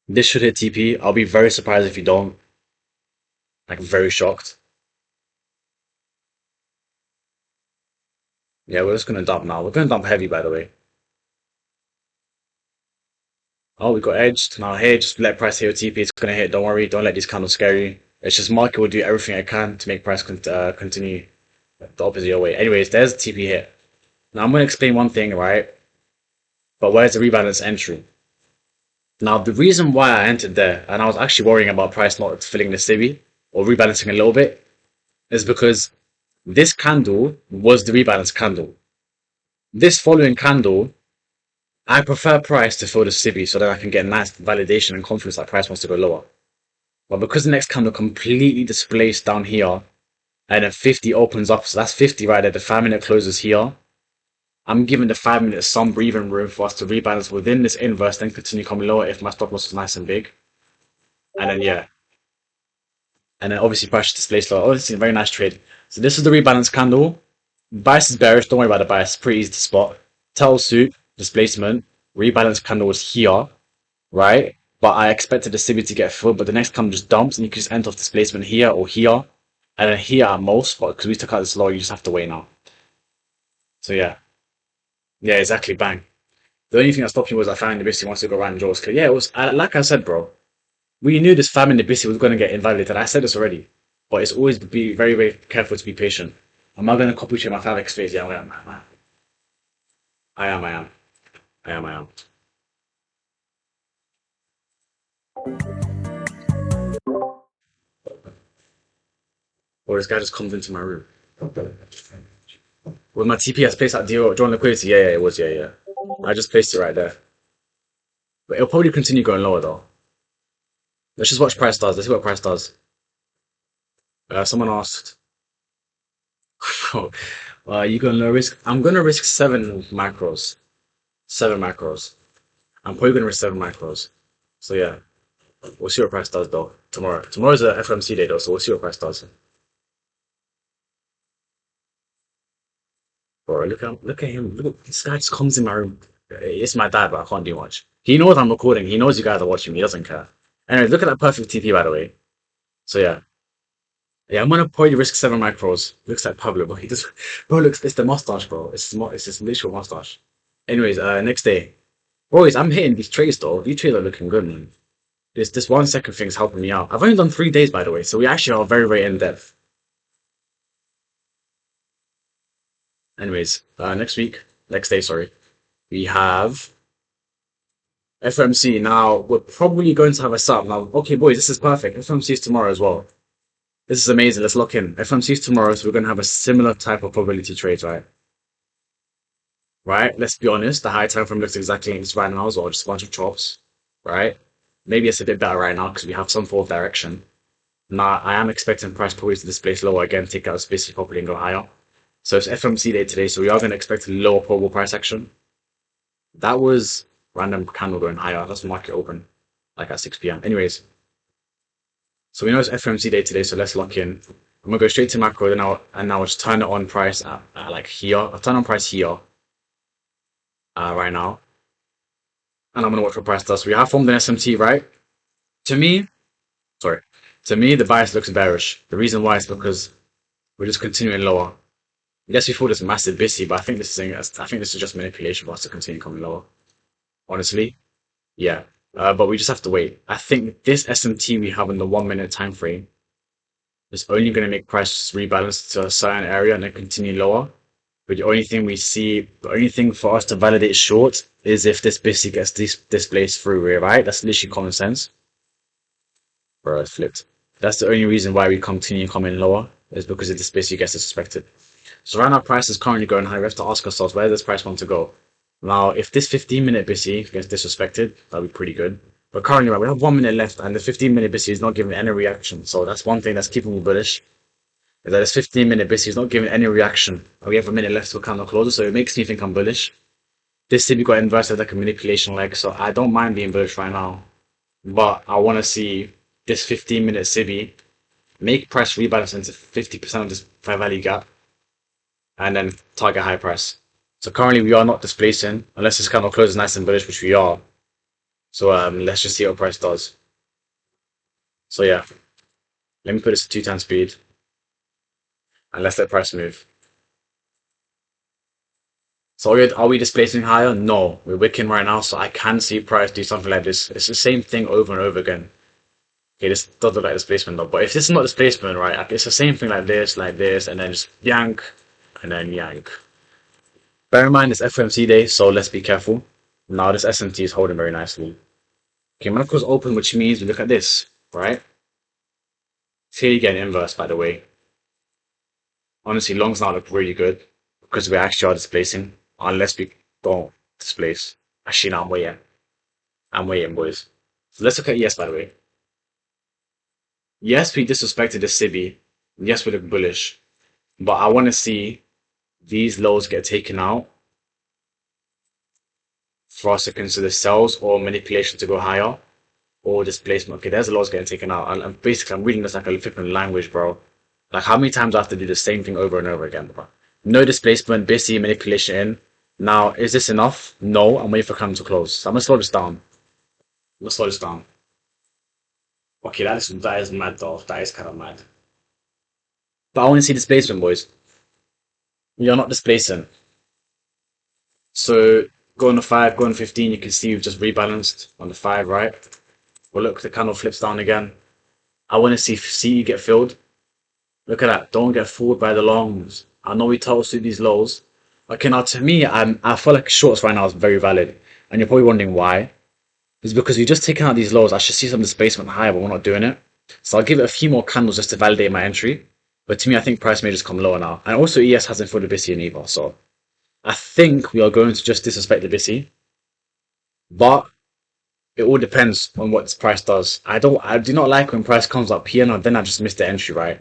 This should hit TP. I'll be very surprised if you don't. Like, very shocked. Yeah, we're just gonna dump now. We're gonna dump heavy, by the way. Oh, we got edged. Now here, just let price hit your TP. It's gonna hit. Don't worry. Don't let these candles scare you. It's just market will do everything it can to make price continue the opposite your way. Anyways, there's the TP hit. Now I'm gonna explain one thing, right? But where's the rebalance entry? Now the reason why I entered there, and I was actually worrying about price not filling the civvy or rebalancing a little bit, is because this candle was the rebalance candle. This following candle, I prefer price to fill the civvy so that I can get nice validation and confidence that price wants to go lower. But because the next candle completely displaced down here and then 50 opens up, so that's 50 right there, the 5 minute closes here. I'm giving the 5 minutes some breathing room for us to rebalance within this inverse, then continue coming lower if my stop loss is nice and big. And then yeah. And then obviously price displays lower. Oh, this is a very nice trade. So this is the rebalance candle. Bias is bearish, don't worry about the bias, pretty easy to spot. Tell soup, displacement, rebalance candle was here, right? But I expected the CB to get filled, but the next candle just dumps and you can just end off displacement here or here. And then here at most, but because we took out this low, you just have to wait now. So yeah. Yeah, exactly, bang. The only thing that stopped me was I found the Nibisi wants to go around and draws. Yeah, it was like I said, bro. We knew this famine Nibisi was going to get invalidated. I said this already, but it's always be very, very careful to be patient. Am I going to copy check my 5x phase? Yeah, I am. I am. I am. I am. I am. Or this guy just comes into my room. Was my TPS placed at deal drawn liquidity? Yeah, yeah, it was. Yeah, yeah. I just placed it right there. But it'll probably continue going lower though. Let's just watch price does. Let's see what price does. Someone asked, you gonna risk? I'm gonna risk 7 macros. 7 macros. I'm probably gonna risk 7 macros. So yeah, we'll see what price does though tomorrow. Tomorrow's a FMC day though, so we'll see what price does. Bro, look at him. Look, this guy just comes in my room. It's my dad, but I can't do much. He knows I'm recording. He knows you guys are watching me. He doesn't care. Anyway, look at that perfect TP by the way. So yeah. Yeah, I'm gonna probably risk 7 macros. Looks like Pablo, but he just, bro. Looks, it's the mustache, bro. It's this literal mustache. Anyways, next day, boys, I'm hitting these trades though. These trades are looking good, man. This 1 second thing is helping me out. I've only done 3 days, by the way, so we actually are very, very in depth. Anyways, next week, next day, sorry, we have FMC. Now we're probably going to have a sub. Now, okay, boys, this is perfect. FMC is tomorrow as well. This is amazing. Let's lock in. FMC is tomorrow, so we're going to have a similar type of probability trade, right? Right? Let's be honest. The high time frame looks exactly like this right now as well, just a bunch of chops, right? Maybe it's a bit better right now because we have some form of direction. Now, I am expecting price probably to displace lower again, take out space properly and go higher. So it's FMC day today, so we are going to expect a lower probable price action. That was random candle going higher. That's market open, like at 6 p.m. Anyways, so we know it's FMC day today, so let's lock in. I'm gonna go straight to macro, then I'll just turn it on price at like here. I'll turn on price here, right now, and I'm gonna watch what price does. So we have formed an SMT, right? To me, sorry, to me the bias looks bearish. The reason why is because we're just continuing lower. Yes, we thought this massive busy, but I think this is just manipulation for us to continue coming lower. Honestly, yeah. But we just have to wait. I think this SMT we have in the 1 minute time frame is only going to make price rebalance to a certain area and then continue lower. But the only thing for us to validate short is if this busy gets displaced through, right? That's literally common sense. Bro, it's flipped. That's the only reason why we continue coming lower is because if this busy gets suspected. So right now, price is currently going high. We have to ask ourselves, where does price want to go? Now, if this 15-minute BC gets disrespected, that'll be pretty good. But currently, right, we have 1 minute left, and the 15-minute BC is not giving any reaction. So that's one thing that's keeping me bullish. Is that this 15-minute BC is not giving any reaction. And we have a minute left to candle closes, so it makes me think I'm bullish. This CB got inverted like a manipulation leg, so I don't mind being bullish right now. But I want to see this 15-minute CB make price rebalance into 50% of this fair value gap and then target high price. So currently we are not displacing unless this candle closes nice and bullish, which we are. So let's just see what price does. So yeah, let me put this to 2 times speed and let's let price move. So are we displacing higher? No, we're wicking right now, so I can see price do something like this. It's the same thing over and over again. Okay, this does look like displacement though, but if this is not displacement, right, it's the same thing like this, and then just yank, and then yank. Bear in mind it's FOMC day, so let's be careful. Now this SMT is holding very nicely. Okay, Monaco's open, which means we look at this, right? Here you get an inverse, by the way. Honestly, longs now look really good because we actually are displacing, unless we don't displace. Actually, no, I'm waiting. I'm waiting, boys. So let's look at yes, by the way. Yes, we disrespected the Cibi. Yes, we look bullish. But I want to see these lows get taken out for us to consider sells or manipulation to go higher or displacement. Okay, there's the lows getting taken out. And basically, I'm reading this like a flipping language, bro. Like, how many times do I have to do the same thing over and over again, bro? No displacement, busy, manipulation in. Now, is this enough? No, I'm waiting for candle to close. So I'm going to slow this down. I'm going to slow this down. Okay, that is mad, though. That is kind of mad. But I want to see displacement, boys. You're not displacing. So go on the 5, go on 15, you can see we've just rebalanced on the 5, right? Well, look, the candle flips down again. I want to see you get filled. Look at that. Don't get fooled by the longs. I know we toasted these lows. Okay, now to me, I feel like shorts right now is very valid. And you're probably wondering why. It's because we've just taken out these lows. I should see some displacement higher, but we're not doing it. So I'll give it a few more candles just to validate my entry. But to me, I think price may just come lower now. And also ES hasn't filled the BISI in either. So I think we are going to just disrespect the BISI. But it all depends on what this price does. I do not like when price comes up here and then I just miss the entry, right?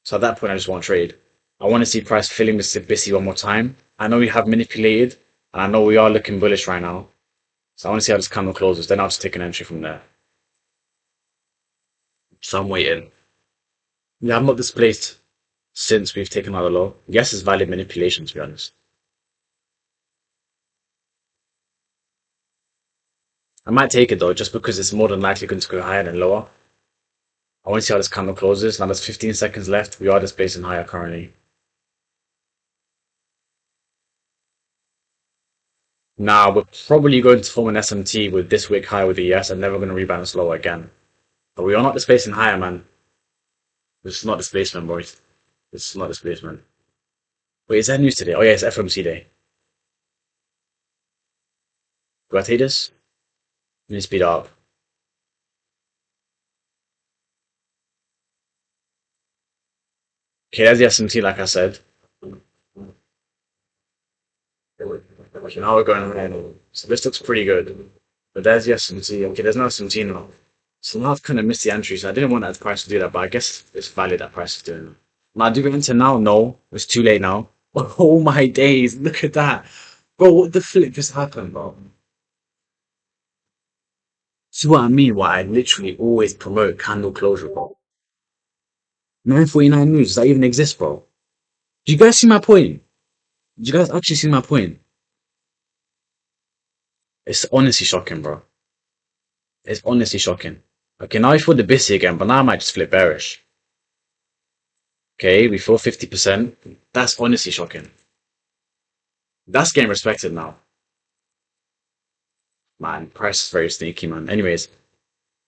So at that point, I just want to trade. I want to see price filling this BISI one more time. I know we have manipulated, and I know we are looking bullish right now. So I want to see how this candle closes. Then I'll just take an entry from there. So I'm waiting. Yeah, I'm not displaced since we've taken out the low. Yes, it's valid manipulation, to be honest. I might take it though, just because it's more than likely going to go higher than lower. I want to see how this candle closes. Now there's 15 seconds left. We are displacing higher currently. Now we're probably going to form an SMT with this wick high with the ES and never going to rebalance lower again. But we are not displacing higher, man. This is not displacement, boys. This is not displacement. Wait, is that news today? Oh yeah, it's FOMC day. Do I take this? Let me speed up. Okay, there's the SMT, like I said. Okay, now we're going ahead. So this looks pretty good. But there's the SMT. Okay, there's no SMT now. So now I've kind of missed the entry, so I didn't want that price to do that, but I guess it's valid that price is doing it. Now, do we enter now? No. It's too late now. Oh my days, look at that. Bro, what the flip just happened, bro? See what I mean? Why I literally always promote candle closure, bro. 949 news, does that even exist, bro? Do you guys see my point? Do you guys actually see my point? It's honestly shocking, bro. It's honestly shocking. Okay, now we feel the BISI again, but now I might just flip bearish. Okay, we feel 50%. That's honestly shocking. That's getting respected now. Man, price is very sneaky, man. Anyways,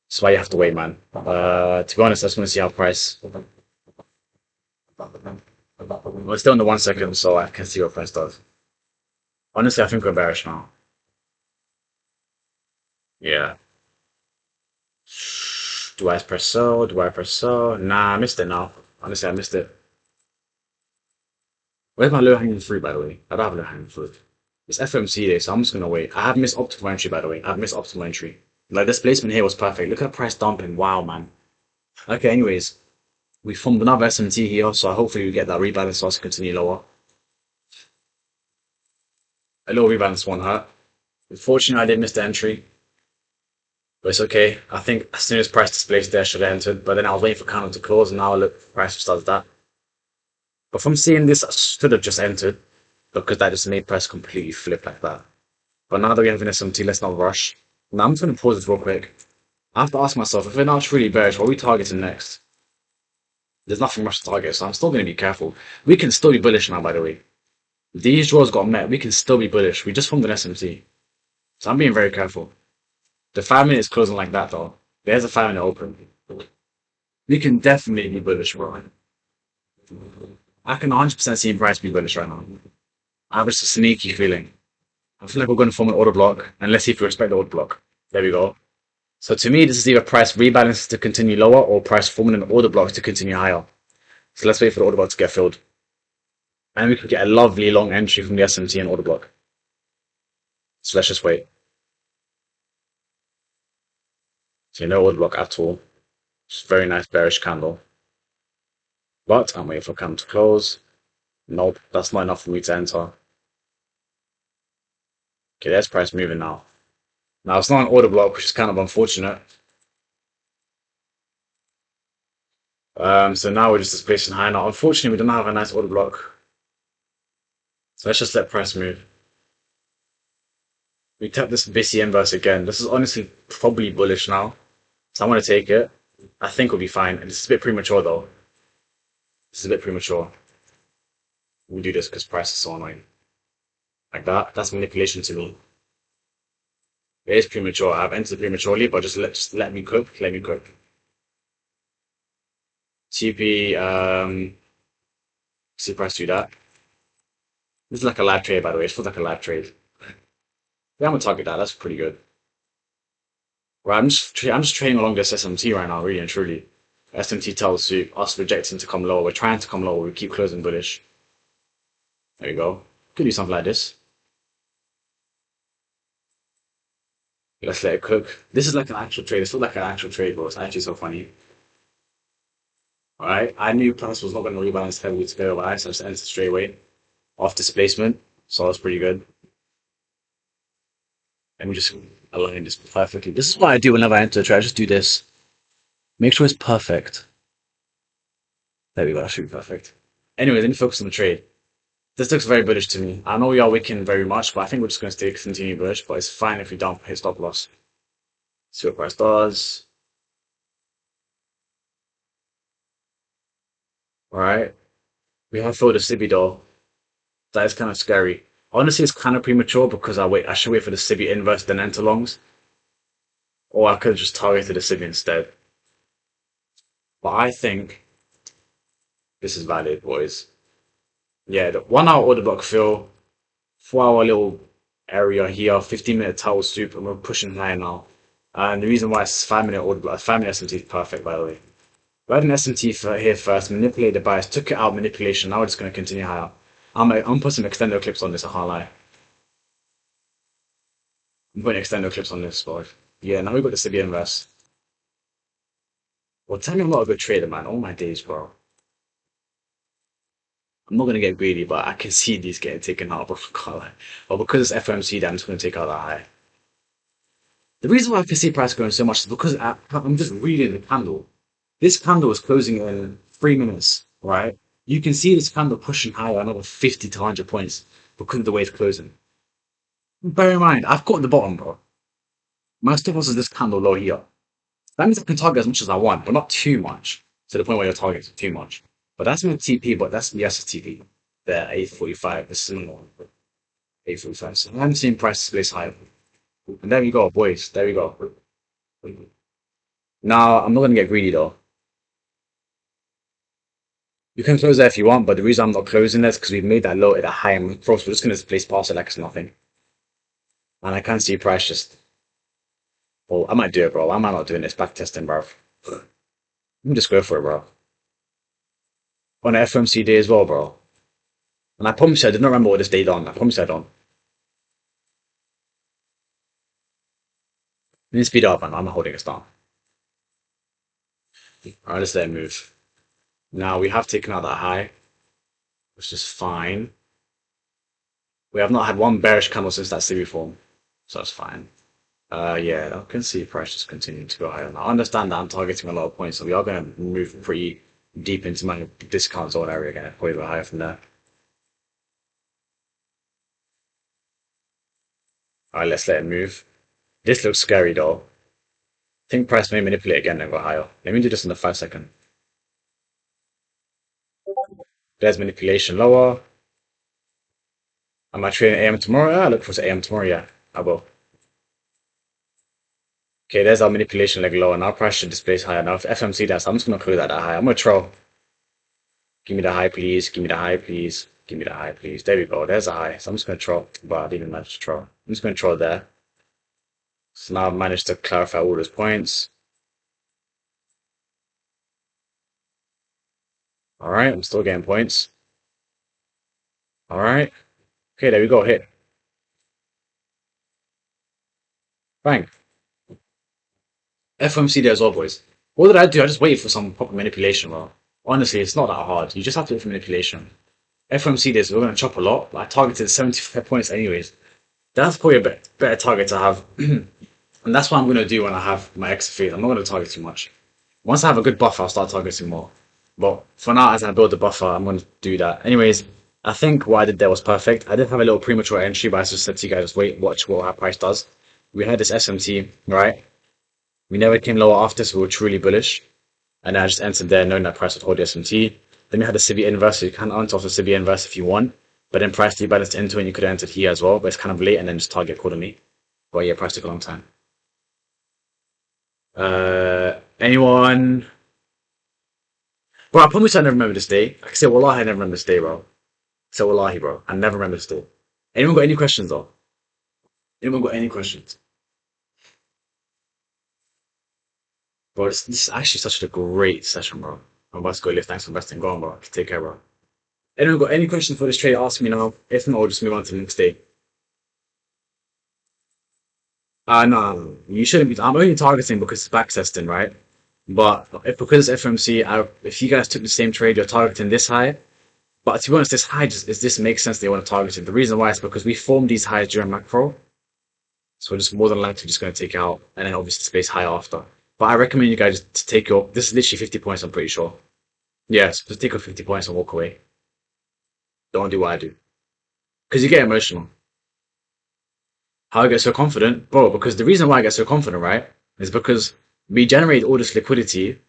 that's why you have to wait, man. To be honest, I just want to see how price. We're still in the 1 second, so I can see what price does. Honestly, I think we're bearish now. Yeah. Do I press sell? Do I press sell? Nah, I missed it now. Honestly, I missed it. Where's my low hanging fruit, by the way? I don't have low hanging fruit. It's FMC day, so I'm just gonna wait. I have missed optimal entry, by the way. I have missed optimal entry. Like, this placement here was perfect. Look at price dumping. Wow, man. Okay, anyways. We formed another SMT here, so hopefully we get that rebalance so us to continue lower. A little rebalance won't hurt. Unfortunately, I did miss the entry. But it's okay. I think as soon as price displays there, I should have entered. But then I was waiting for candle to close, and now look, price just does that. But from seeing this, I should have just entered. Because that just made price completely flip like that. But now that we have an SMT, let's not rush. Now I'm just going to pause this real quick. I have to ask myself, if we're not truly bearish, what are we targeting next? There's nothing much to target, so I'm still going to be careful. We can still be bullish now, by the way. these draws got met, we can still be bullish. We just formed an SMT. So I'm being very careful. The 5 minute is closing like that though. There's a 5 minute open. We can definitely be bullish, bro. I can 100% see price be bullish right now. I have just a sneaky feeling. I feel like we're going to form an order block, and let's see if we respect the order block. There we go. So to me, this is either price rebalance to continue lower or price forming an order block to continue higher. So let's wait for the order block to get filled. And we could get a lovely long entry from the SMT and order block. So let's just wait. So no order block at all. Just very nice bearish candle. But I'm waiting for candle to close. Nope, that's not enough for me to enter. Okay, there's price moving now. Now it's not an order block, which is kind of unfortunate. So now we're just displacing high. Now, unfortunately, we don't have a nice order block. So let's just let price move. We tap this BC inverse again. This is honestly probably bullish now. So I want to take it. I think we'll be fine. And this is a bit premature though. This is a bit premature. We do this because price is so annoying. Like that. That's manipulation to me. It is premature. I've entered prematurely, but just let me cook. Let me cook. TP, see price do that. This is like a live trade, by the way. It feels like a live trade. Yeah, I'm gonna target that. That's pretty good. Right, I'm just trading along this SMT right now, really and truly. SMT tells you us rejecting to come lower. We're trying to come lower. We keep closing bullish. There we go. Could do something like this. Let's let it cook. This is like an actual trade. It's not like an actual trade, bro. It's actually so funny. Alright, I knew price was not going to rebalance heavily to go by, so I just entered straight away off displacement. So that's pretty good. Let me just align this perfectly. This is what I do whenever I enter a trade. I just do this. Make sure it's perfect. There we go. That should be perfect. Anyway, let me focus on the trade. This looks very bullish to me. I know we are wicking very much, but I think we're just going to stay continue bullish. But it's fine if we don't hit stop loss. See what price does. Alright. We have filled a Sibi though. That is kind of scary. Honestly, it's kind of premature because I should wait for the Sibi inverse then enter longs. Or I could have just targeted the Sibi instead. But I think this is valid, boys. Yeah, the 1 hour order block fill, 4 hour little area here, 15 minute towel soup, and we're pushing higher now. And the reason why it's 5 minute order block, 5 minute SMT is perfect, by the way. We had an SMT here first, manipulated the bias, took it out, manipulation. Now we're just going to continue higher. I'm putting some extendo clips on this, I can't lie. I'm putting extendo clips on this, but yeah, now we've got the Sibi inverse. Well, tell me I'm not a good trader, man. All my days, bro. I'm not gonna get greedy, but I can see these getting taken out, bro. I can't lie. But because it's FOMC, then I'm just gonna take out that high. The reason why I can see price going so much is because I'm just reading the candle. This candle is closing in 3 minutes, right? You can see this candle pushing higher another 50 to 100 points because of the way it's closing. Bear in mind, I've got the bottom, bro. My stop loss is this candle low here. That means I can target as much as I want, but not too much. To the point where you're targeting too much. But that's my TP, but that's yes, TP. There, 845. This is similar. 845. So I'm seeing price displace higher. And there we go, boys. There we go. Now, I'm not going to get greedy though. You can close there if you want, but the reason I'm not closing this is because we've made that low at a high, and we're just going to displace past it like it's nothing. And I can't see price just. Well, I might do it, bro. I might not doing this back testing, bro. Let me just go for it, bro. On an FMC day as well, bro. And I promise you, I did not remember what this day on. I promise you I don't. Let me speed up, man. I'm not holding it down. Alright, let's let it move. Now, we have taken out that high, which is fine. We have not had one bearish candle since that Sibi form, so that's fine. Yeah, I can see price just continuing to go higher. Now, I understand that I'm targeting a lot of points, so we are going to move pretty deep into my discount zone area again, probably a bit higher from there. Alright, let's let it move. This looks scary though. I think price may manipulate again and go higher. Let me do this in the 5 second. There's manipulation lower. Am I trading AM tomorrow? Yeah, I look for AM tomorrow. Yeah, I will. Okay, there's our manipulation leg low, and our price should displace higher. Now, if FMC does, I'm just gonna close that high. I'm gonna troll. Give me the high, please. Give me the high, please. Give me the high, please. There we go. There's a high. So I'm just gonna troll. But I didn't even manage to troll. I'm just gonna troll there. So now I've managed to clarify all those points. All right, I'm still getting points. All right. Okay, there we go. Hit. Bang. FMC there as well, boys. What did I do? I just waited for some proper manipulation, bro. Honestly, it's not that hard. You just have to wait for manipulation. FMC this, we're going to chop a lot. I targeted 75 points anyways. That's probably a better target to have. And that's what I'm going to do when I have my extra phase. I'm not going to target too much. Once I have a good buffer, I'll start targeting more. But for now, as I build the buffer, I'm going to do that. Anyways, I think what I did there was perfect. I did have a little premature entry, but I just said to you guys, just wait, watch what our price does. We had this SMT, right? We never came lower after, so we were truly bullish. And I just entered there knowing that price would hold the SMT. Then we had the Cibi inverse, so you can enter off the Cibi inverse if you want. But then price rebalanced into it and you could have entered here as well, but it's kind of late and then just target accordingly. But yeah, price took a long time. Anyone? Bro, I promise I never remember this day. I can say Wallahi I never remember this day, bro. So Wallahi, bro. I never remember this day. Anyone got any questions though? Anyone got any questions? Bro, this is actually such a great session, bro. I'm about to go lift. Thanks for investing. Go on, bro. Take care, bro. Anyone got any questions for this trade? Ask me now. If not, I'll just move on to the next day. No, you shouldn't be. I'm only targeting because it's backtesting, right? But if because it's FMC, if you guys took the same trade, you're targeting this high. But to be honest, this high this makes sense. They want to target it. The reason why is because we formed these highs during macro, so we're just more than likely just going to take out, and then obviously space high after. But I recommend you guys to take your. This is literally 50 points. I'm pretty sure. Yes, just take your 50 points and walk away. Don't do what I do because you get emotional. How I get so confident, bro? Because the reason why I get so confident, right, is because we generate all this liquidity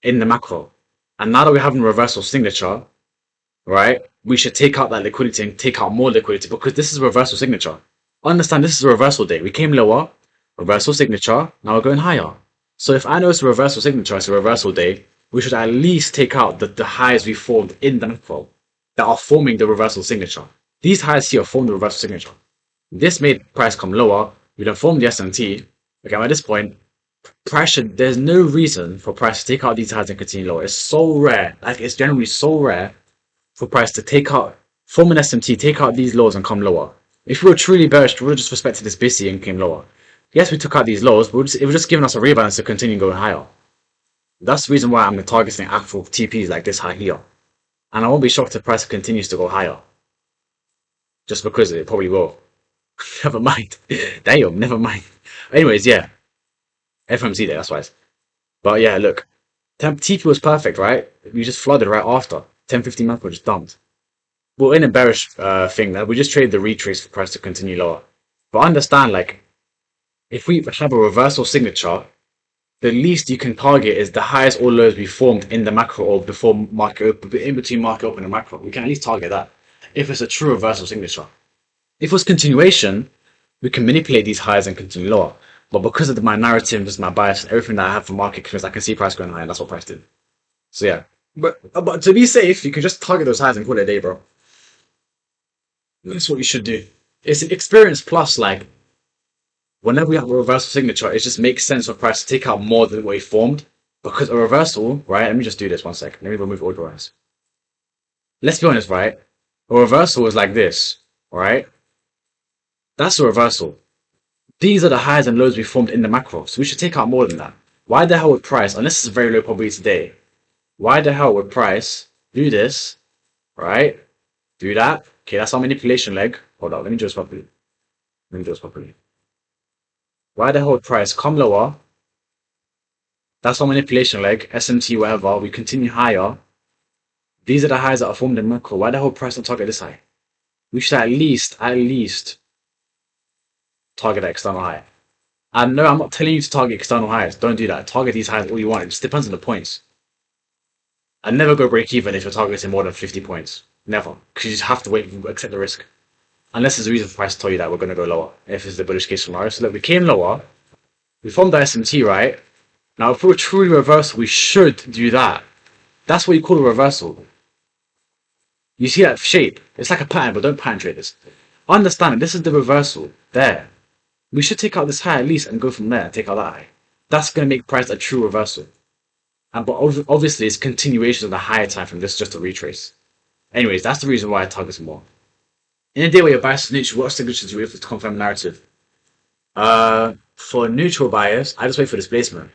in the macro, and now that we have a reversal signature, right, we should take out that liquidity and take out more liquidity because this is a reversal signature. Understand, this is a reversal day. We came lower, reversal signature. Now we're going higher. So if I know it's a reversal signature, it's a reversal day, we should at least take out the highs we formed in the macro that are forming the reversal signature. These highs here form the reversal signature. This made price come lower. We don't form the SMT. Okay, at this point, price should. There's no reason for price to take out these highs and continue lower. It's so rare. Like it's generally so rare for price to take out, form an SMT, take out these lows and come lower. If we were truly bearish, we would have just respected this BISI and came lower. Yes, we took out these lows, but it was just giving us a rebalance to continue going higher. That's the reason why I'm targeting actual TPs like this high here. And I won't be shocked if price continues to go higher. Just because it probably will. Never mind. Damn, never mind. Anyways, yeah. FMC there, that's why. But yeah, look. TP was perfect, right? We just flooded right after. 10-15 macro just dumped. We're in a bearish thing that we just traded the retrace for price to continue lower. But understand, like, if we have a reversal signature, the least you can target is the highest or lows we formed in the macro or before market open, in between market open and macro. We can at least target that if it's a true reversal signature. If it was continuation, we can manipulate these highs and continue lower. But because of my narrative, just my bias, and everything that I have for market because I can see price going high, and that's what price did. So yeah. But to be safe, you can just target those highs and call it a day, bro. That's what you should do. It's an experience plus, like, whenever we have a reversal signature, it just makes sense for price to take out more than what we formed. Because a reversal, right? Let me just do this 1 second. Let me remove order rise. Let's be honest, right? A reversal is like this, right? That's a reversal. These are the highs and lows we formed in the macro, so we should take out more than that. Why the hell would price, unless it's a very low probability today, why the hell would price do this, right? Do that. Okay, that's our manipulation leg. Hold on, let me do this properly. Let me do this properly. Why the hell would price come lower? That's our manipulation leg, SMT, whatever. We continue higher. These are the highs that are formed in macro. Why the hell would price not target this high? We should at least target that external high. And no, I'm not telling you to target external highs. Don't do that. Target these highs all you want. It just depends on the points. And never go break even if you're targeting more than 50 points. Never. Because you just have to wait and accept the risk. unless there's a reason for price to tell you that we're going to go lower. If it's the bullish case scenario. So look, we came lower. We formed the SMT, right? Now, if we're truly reversal, we should do that. That's what you call a reversal. You see that shape? It's like a pattern, but don't pattern trade this. Understand it. This is the reversal. There. We should take out this high at least and go from there and take out that high. That's going to make price a true reversal. But obviously, it's continuation of the higher time frame. This is just a retrace. Anyways, that's the reason why I target more. In a day where your bias is neutral, what signatures do you have to confirm narrative? For neutral bias, I just wait for displacement.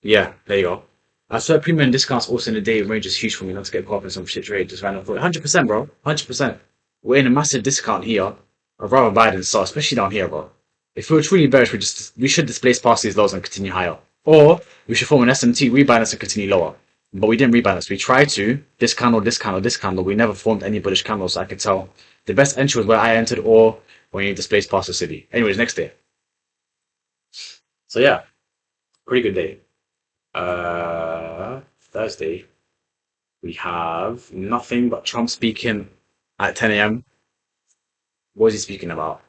Yeah, there you go. I saw premium discounts also in the day range is huge for me not to get caught up in some shit trade. Just random thought. 100%, bro. 100%. We're in a massive discount here. I'd rather buy than sell, especially down here, bro. If we were truly bearish, we should displace past these lows and continue higher. Or we should form an SMT, rebalance and continue lower. But we didn't rebalance. We tried to this candle, this candle, this candle. We never formed any bullish candles, so I could tell. The best entry was where I entered or when you displaced past the city. Anyways, next day. So yeah, pretty good day. Thursday, we have nothing but Trump speaking at 10 a.m. What is he speaking about?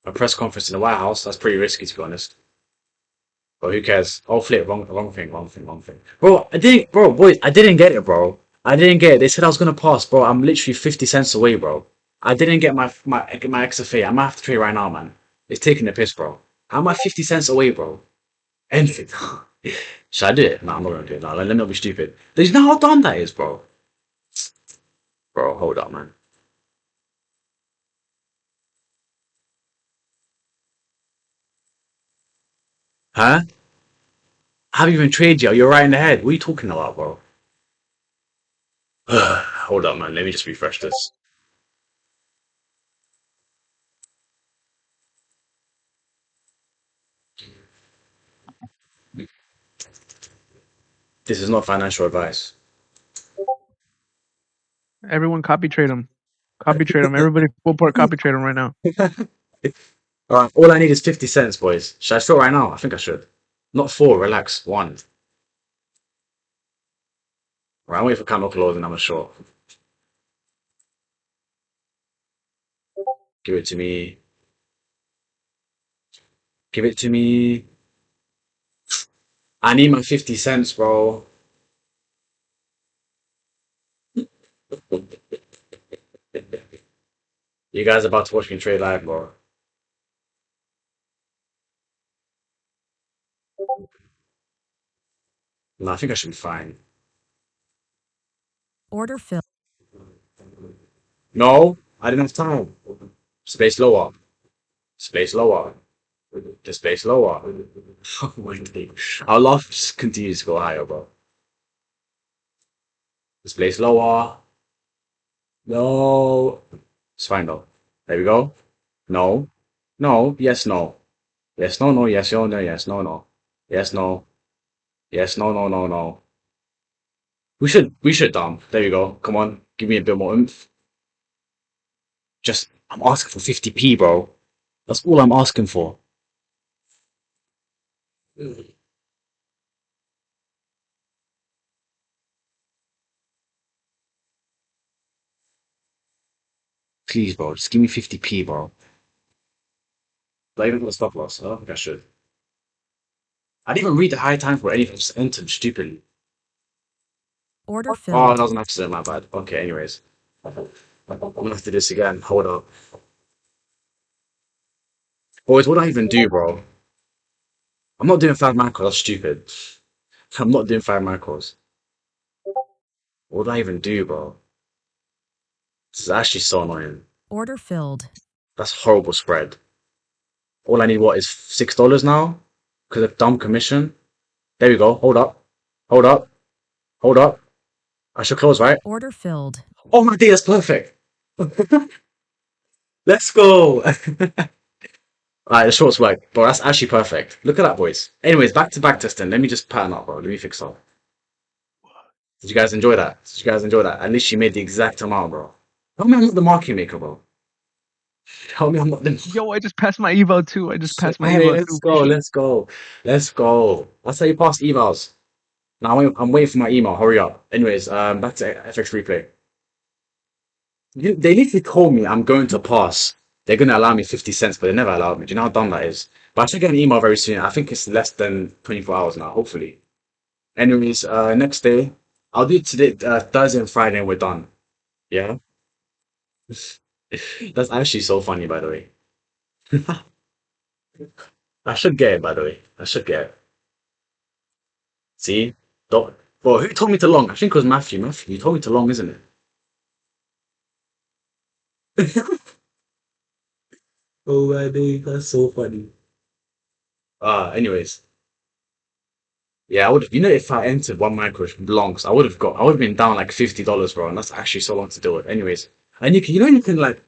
A press conference in the White House. That's pretty risky, to be honest. But who cares? Oh, flip, wrong thing. Bro, boys, I didn't get it, bro. I didn't get it. They said I was gonna pass, bro. I'm literally 50 cents away, bro. I didn't get my XFA. I might have to trade right now, man. It's taking the piss, bro. How am I 50 cents away, bro? Anything. Should I do it? No, I'm not gonna do it. No, let me not be stupid. Do you know how dumb that is, bro? Bro, hold up, man. Huh? I haven't even traded yet. You're right in the head. What are you talking about, bro? Hold up, man. Let me just refresh this. This is not financial advice. Everyone copy trade them. Copy trade them. Everybody full port copy trade them right now. Alright, all I need is 50 cents, boys. Should I fill right now? I think I should. Not four, relax. One. Right, I'm waiting for candle close and I'm a short. Give it to me. Give it to me. I need my 50 cents, bro. You guys about to watch me trade live, bro. No, I think I should be fine. Order fill. No, I didn't have time. Space lower. Space lower. The space lower. Oh my god. Our love just continues to go higher, bro. The space lower. No. It's fine though. There we go. No. No. Yes, no. Yes, no, no. Yes, no, no. Yes, no, no. Yes, no. Yes, no, no, no, no. We should dump. There you go. Come on. Give me a bit more oomph. Just, I'm asking for 50p, bro. That's all I'm asking for. Please, bro. Just give me 50p, bro. Not even for the stop loss. I don't think I should. I didn't even read the high time for anything. Just entered stupidly. Order Oh, filled. that was an accident. My bad. Okay, anyways. I'm gonna have to do this again. Hold up. Boys, what do I even do, bro? I'm not doing 5 macros. That's stupid. I'm not doing 5 macros. What do I even do, bro? This is actually so annoying. Order filled. That's horrible spread. All I need, what, is $6 now? Because of dumb commission? There we go. Hold up. Hold up. Hold up. I should close, right? Order filled. Oh my day, that's perfect. Let's go. Alright, the shorts work. Bro, that's actually perfect. Look at that, boys. Anyways, back to back testing. Let me just pattern up, bro. Let me fix up. Did you guys enjoy that? Did you guys enjoy that? At least you made the exact amount, bro. Tell me I'm not the market maker, bro. Tell me I'm not the... Yo, I just passed my eval too. I just passed my Hey, eval let's too. go, let's go. Let's go. That's how you pass evals. Now I'm waiting for my email. Hurry up. Anyways, back to FX replay. They literally told me I'm going to pass. They're going to allow me 50 cents, but they never allowed me. Do you know how dumb that is? But I should get an email very soon. I think it's less than 24 hours now, hopefully. Anyways, next day, I'll do it today, Thursday and Friday, and we're done. Yeah? That's actually so funny, by the way. I should get it, by the way. I should get it. See? Don't. Well, who told me to long? I think it was Matthew. Matthew, you told me to long, isn't it? Oh my days, that's so funny. Anyways. Yeah, I would have, if I entered one micro longs, I would have been down like $50, bro, and that's actually so long to do it. Anyways, and you can like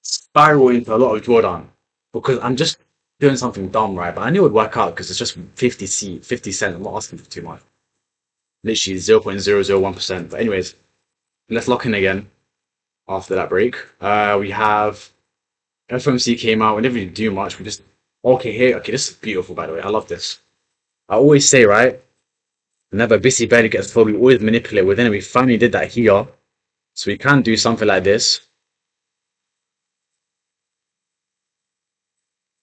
spiral into a lot of drawdown because I'm just doing something dumb, right? But I knew it would work out because it's just 50 cents. I'm not asking for too much. Literally 0.001%. But anyways, let's lock in again after that break. We have FMC came out. We didn't really do much. We just okay here. Okay, this is beautiful, by the way. I love this. I always say, right? Whenever Bissy barely gets full, we always manipulate within it. We finally did that here. So we can do something like this.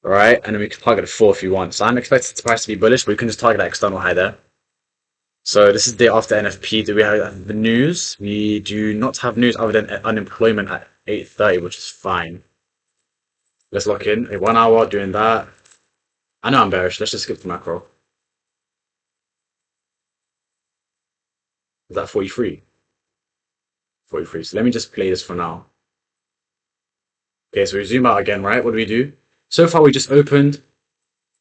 Alright, and then we can target the 4 if you want. So I'm expecting the price to be bullish, but we can just target that external high there. So this is the day after NFP. Do we have the news? We do not have news other than unemployment at 8:30, which is fine. Let's lock in. A 1 hour doing that. I know I'm bearish. Let's just skip the macro. Is that 43? 43. So let me just play this for now. Okay, so we zoom out again, right? What do we do? So far, we just opened.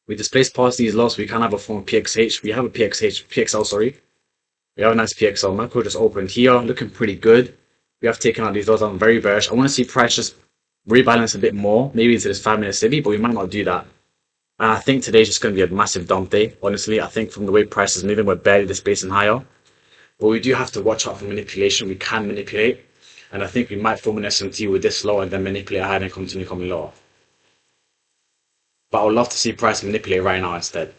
We displaced past these lots. We can have a form of PXH. We have a PXL, sorry. We have a nice PXL. Macro just opened here, looking pretty good. We have taken out these lots. I'm very bearish. I want to see price just rebalance a bit more, maybe into this 5-minute CB, but we might not do that. And I think today's just going to be a massive dump day. Honestly, I think from the way price is moving, we're barely displacing higher. But we do have to watch out for manipulation. We can manipulate. And I think we might form an SMT with this low and then manipulate higher and continue coming lower. But I would love to see price manipulate right now instead.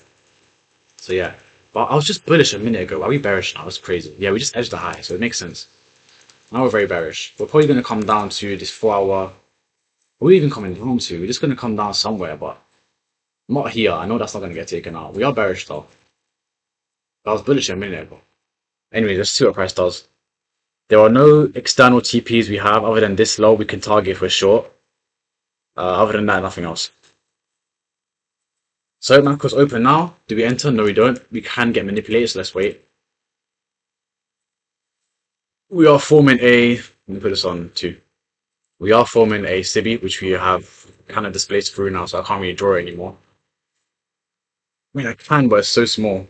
So yeah. But I was just bullish a minute ago. Why are we bearish now? That's crazy. Yeah, we just edged the high, so it makes sense. Now we're very bearish. We're probably going to come down to this 4-hour. What are we even coming down to? We're just going to come down somewhere, but not here. I know that's not going to get taken out. We are bearish though. I was bullish a minute ago. Anyway, let's see what price does. There are no external TPs we have other than this low we can target if we're short. Other than that, nothing else. So macro's open now. Do we enter? No, we don't. We can get manipulated, so let's wait. We are forming a. Let me put this on 2. We are forming a SIBI, which we have kind of displaced through now, so I can't really draw it anymore. I mean, I can, but it's so small.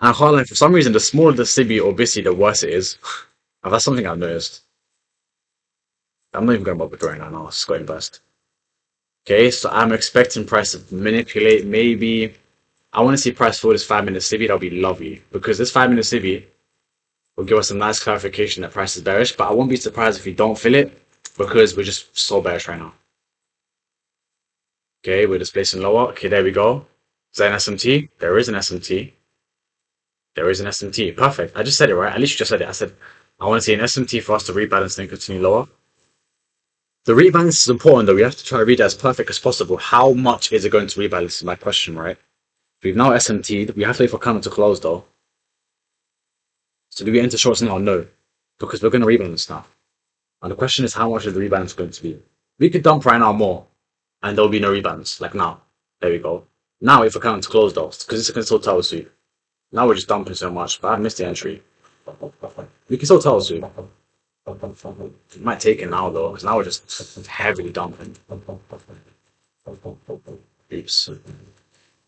And I can't lie, for some reason, the smaller the SIBI or BISI, the worse it is. That's something I've noticed. I'm not even going to bother drawing that now. It's got invest. Okay, so I'm expecting price to manipulate. Maybe I want to see price for this 5-minute CB. That'll be lovely because this 5-minute CB will give us a nice clarification that price is bearish. But I won't be surprised if we don't fill it because we're just so bearish right now. Okay, we're displacing lower. Okay, there we go. Is that an SMT? There is an SMT. There is an SMT. Perfect. I just said it right. At least you just said it. I said I want to see an SMT for us to rebalance and continue lower. The rebalance is important though. We have to try to read it as perfect as possible. How much is it going to rebalance is my question, right? We've now SMT'd. We have to wait for Canon to close though. So do we enter shorts now? No. Because we're going to rebalance now. And the question is how much is the rebalance going to be? We could dump right now more. And there'll be no rebalance. Like now. There we go. Now wait for Canon to close though. Because this can still tell us. Now we're just dumping so much. But I missed the entry. We can still tell us. It might take it now though, because now we're just heavily dumping. Oops.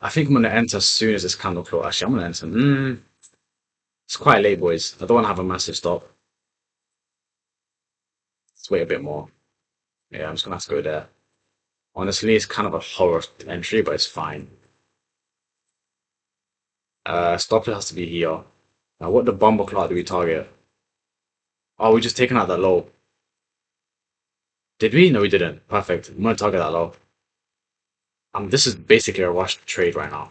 I think I'm gonna enter as soon as this candle close. Actually, I'm gonna enter. It's quite late, boys. I don't want to have a massive stop. Let's wait a bit more. Yeah, I'm just gonna have to go there. Honestly, it's kind of a horror entry, but it's fine. Stop has to be here. Now, what the bumble clock do we target? Oh, we just taken out that low. Did we? No, we didn't. Perfect. I'm gonna target that low. This is basically a rush trade right now.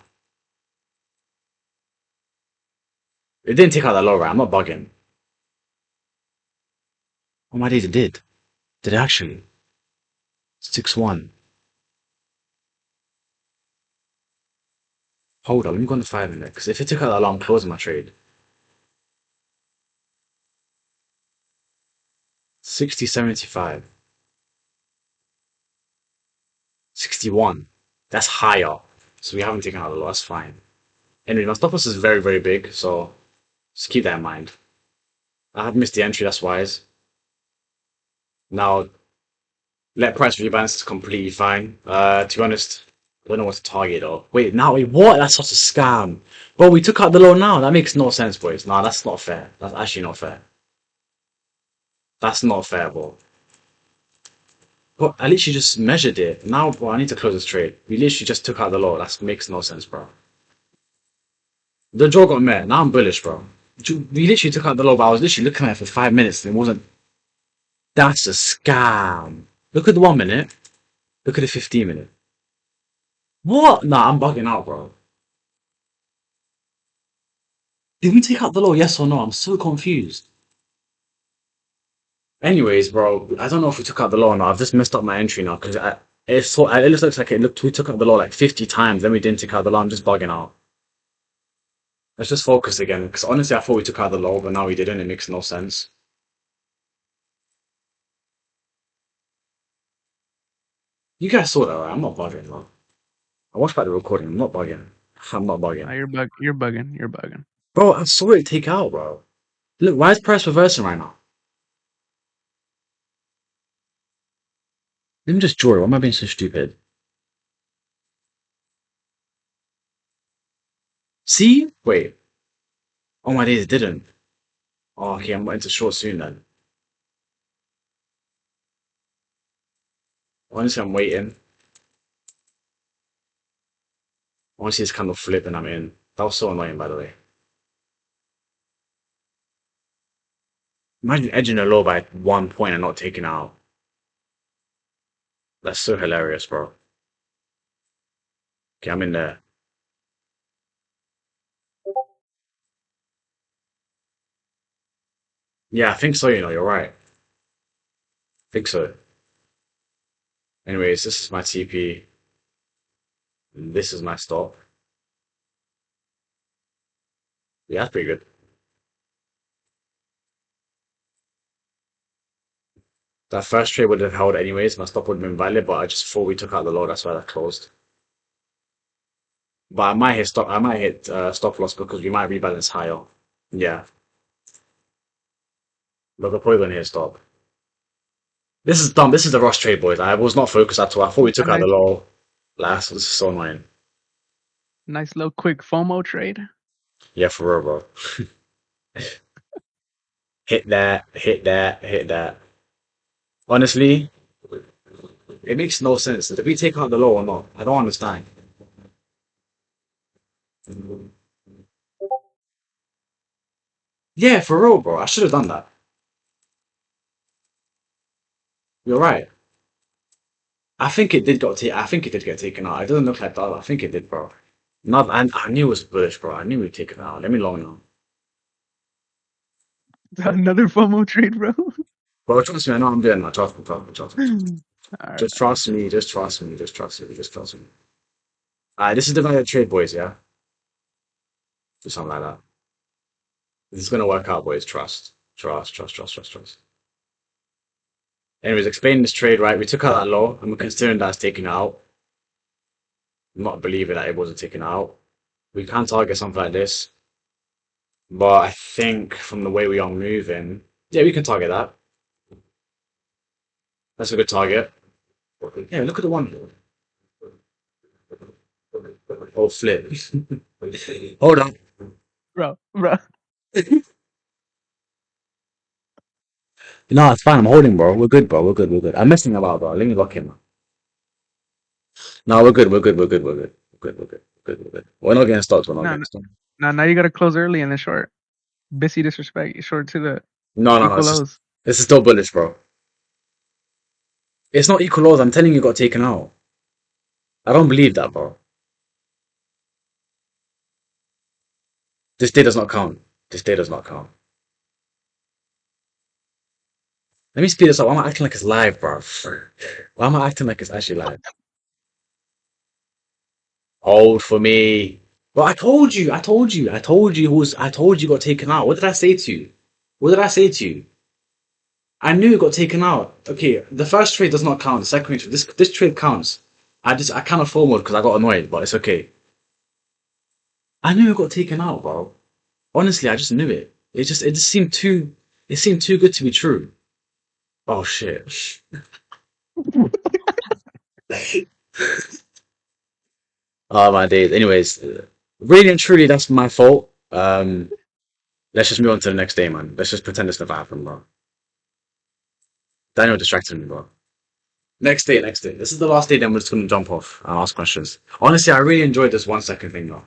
It didn't take out that low, right? I'm not bugging. Oh my days, it did. Did it actually? 6-1. Hold on, let me go on the 5-minute. Because if it took out that long, I'm closing my trade. 60, 75. 61. That's higher. So we haven't taken out the loss. Fine. Anyway, my stop loss is very, very big. So just keep that in mind. I have missed the entry. That's wise. Now, let price rebalance is completely fine. To be honest, I don't know what to target though. Wait, now, wait, what? That's such a scam. Bro, we took out the low now. That makes no sense, boys. Nah, that's not fair. That's actually not fair. That's not fair, bro. But I literally just measured it. Now, bro, I need to close this trade. We literally just took out the low. That makes no sense, bro. The draw got met. Now I'm bullish, bro. We literally took out the low, but I was literally looking at it for 5 minutes and it wasn't. That's a scam. Look at the 1 minute. Look at the 15 minute. What? Nah, I'm bugging out, bro. Did we take out the low? Yes or no? I'm so confused. Anyways, bro, I don't know if we took out the low or not. I've just messed up my entry now because it looks like we took out the low like 50 times, then we didn't take out the low. I'm just bugging out. Let's just focus again because honestly, I thought we took out the low, but now we didn't. It makes no sense. You guys saw that, right? I'm not bugging, bro. I watched back the recording. I'm not bugging. I'm not bugging. You're bugging. You're bugging. Bro, I saw it take out, bro. Look, why is price reversing right now? Let me just draw it. Why am I being so stupid? See? Wait. Oh my days, it didn't. Oh, okay, I'm into short soon then. Honestly, I'm waiting. I want to see this candle flip and I'm in. That was so annoying, by the way. Imagine edging a low by 1 point and not taking out. That's so hilarious, bro. Okay, I'm in there. Yeah, I think so, you're right. I think so. Anyways, this is my TP. This is my stop. Yeah, that's pretty good. That first trade would have held anyways. My stop would have been valid, but I just thought we took out the low. That's why that closed. But I might hit stop. I might hit stop loss because we might rebalance higher. Yeah, but we're probably gonna hit stop. This is dumb. This is the rush trade, boys. I was not focused at all. I thought we took A out the nice, low last. This is so annoying. nice little quick FOMO trade. Yeah, for real, bro. Hit that. Hit that. Hit that. Honestly, it makes no sense. Did we take out the low or not? I don't understand. Yeah, for real, bro. I should have done that. You're right. I think it did I think it did get taken out. It doesn't look like that. I think it did, bro. Not, I knew it was bullish, bro. I knew we'd take it out. Let me long now. Another FOMO trade, bro. Bro, trust me, I know I'm doing that. Trust me, trust me, trust me. All right. Just trust me, just trust me, just trust me, just trust me. Alright, this is the value trade, boys, yeah? Do something like that. This is gonna work out, boys. Trust. Trust, trust, trust, trust, trust. Anyways, explaining this trade, right? We took out that low, and we're considering that's taken out. I'm not believing that it wasn't taken out. We can target something like this. But I think from the way we are moving, yeah, we can target that. That's a good target. Yeah, look at the one. Oh, flip. Hold on. Bro. No, it's fine. I'm holding, bro. We're good, bro. We're good. We're good. I'm messing about, bro. Let me lock him. No, we're good. We're good. We're good. We're good. We're good. We're good. We're good. We're good. We're not getting stopped. We're not No, getting stopped. now you gotta close early in the short. Bissy disrespect. Short to the No, no, no. equal lows. This is still bullish, bro. It's not equal odds. I'm telling you, it got taken out. I don't believe that, bro. This day does not count. This day does not count. Let me speed this up. Why am I acting like it's live, bro? Why am I acting like it's actually live? Hold for me. Well, I told you got taken out. What did I say to you? What did I say to you? I knew it got taken out. Okay, the first trade does not count. The second trade, this trade counts. I kind of FOMO'd because I got annoyed, but it's okay. I knew it got taken out, bro. Honestly, I just knew it. It seemed too good to be true. Oh shit. Oh my days. Anyways, really and truly, that's my fault. Let's just move on to the next day, man. Let's just pretend this never happened, bro. Daniel distracted me, bro. Next day, next day. This is the last day, then we're just gonna jump off and ask questions. Honestly, I really enjoyed this 1 second thing, though.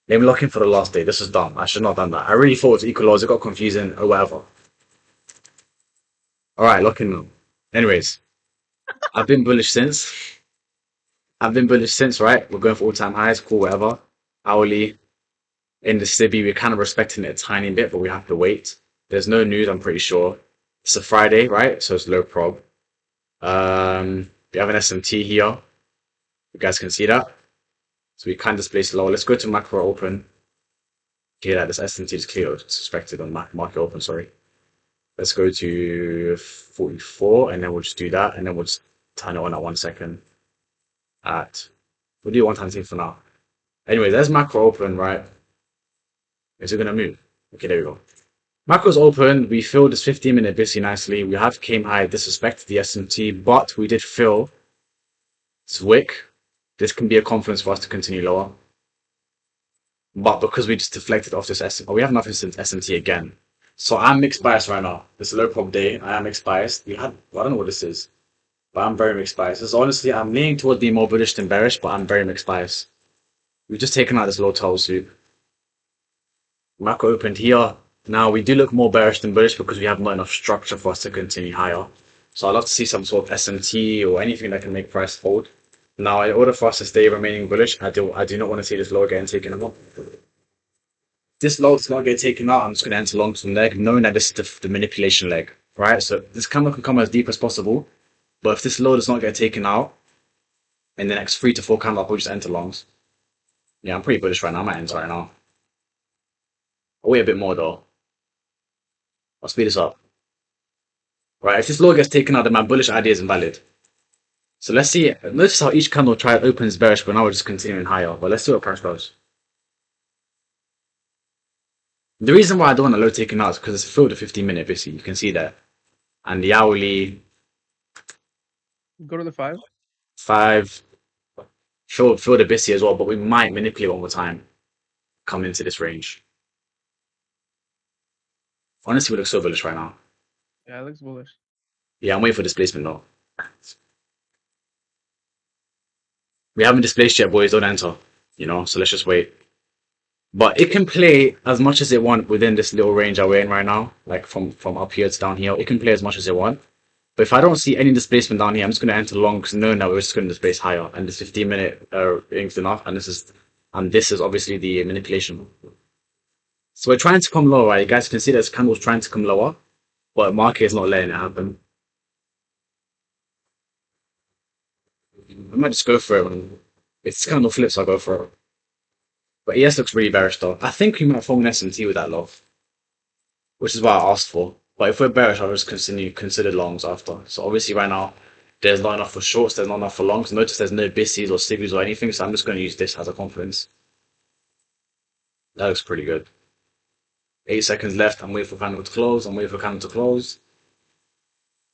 Let me lock in for the last day. This is dumb. I should not have done that. I really thought it was equal odds. It got confusing or whatever. Alright, lock in now. Anyways, I've been bullish since. Right? We're going for all-time highs, cool, whatever. Hourly. In the Sibby, we're kind of respecting it a tiny bit, but we have to wait. There's no news, I'm pretty sure. It's a Friday, right? So it's low prob. We have an SMT here. You guys can see that. So we can display slow. Let's go to macro open. Okay, that this SMT is cleared. Suspected on market open, sorry. Let's go to 44, and then we'll just do that, and then we'll just turn it on at 1 second. We'll do 1 time thing for now. Anyway, there's macro open, right? Is it gonna move? Okay, there we go. Macro's open. We filled this 15-minute BISI nicely. We have came high, disrespected the SMT, but we did fill this wick. This can be a confidence for us to continue lower. But because we just deflected off this SMT, we have nothing since SMT again. So I'm mixed bias right now. This is a low prob day. I am mixed bias. I don't know what this is, but I'm very mixed bias. This honestly, I'm leaning toward being more bullish than bearish, but I'm very mixed bias. We've just taken out this low tail sweep. Macro opened here. Now we do look more bearish than bullish because we have not enough structure for us to continue higher. So I'd love to see some sort of SMT or anything that can make price hold. Now, in order for us to stay remaining bullish, I do not want to see this low getting taken out. This low does not get taken out. I'm just going to enter long term leg, knowing that this is the manipulation leg, right? So this candle can come as deep as possible, but if this low does not get taken out in the next 3 to 4 candles, I'll just enter longs. Yeah, I'm pretty bullish right now. I might enter right now. I'll wait a bit more though. I'll speed this up. Right, if this low gets taken out, then my bullish idea is invalid. So let's see. Notice how each candle opens bearish, but now we're just continuing higher. But let's see what price goes. The reason why I don't want a low taken out is because it's filled a 15-minute BISI. You can see that. And the hourly Go to the 5. 5 filled the BISI as well, but we might manipulate one more time. Come into this range. Honestly, we look so bullish right now. Yeah, it looks bullish. Yeah, I'm waiting for displacement though. We haven't displaced yet, boys. Don't enter. So let's just wait. But it can play as much as it wants within this little range that we're in right now. Like from up here to down here. It can play as much as it wants. But if I don't see any displacement down here, I'm just going to enter long because knowing that we're just going to displace higher. And this 15-minute is enough. And this is obviously the manipulation. So we're trying to come lower, right? You guys can see this candle's trying to come lower. But the market is not letting it happen. I might just go for it. If this candle flips, I'll go for it. But ES looks really bearish though. I think we might form an SMT with that low. Which is what I asked for. But if we're bearish, I'll just consider longs after. So obviously right now, there's not enough for shorts, there's not enough for longs. Notice there's no BISIs or SIBIs or anything, so I'm just going to use this as a confidence. That looks pretty good. 8 seconds left, I'm waiting for candle to close,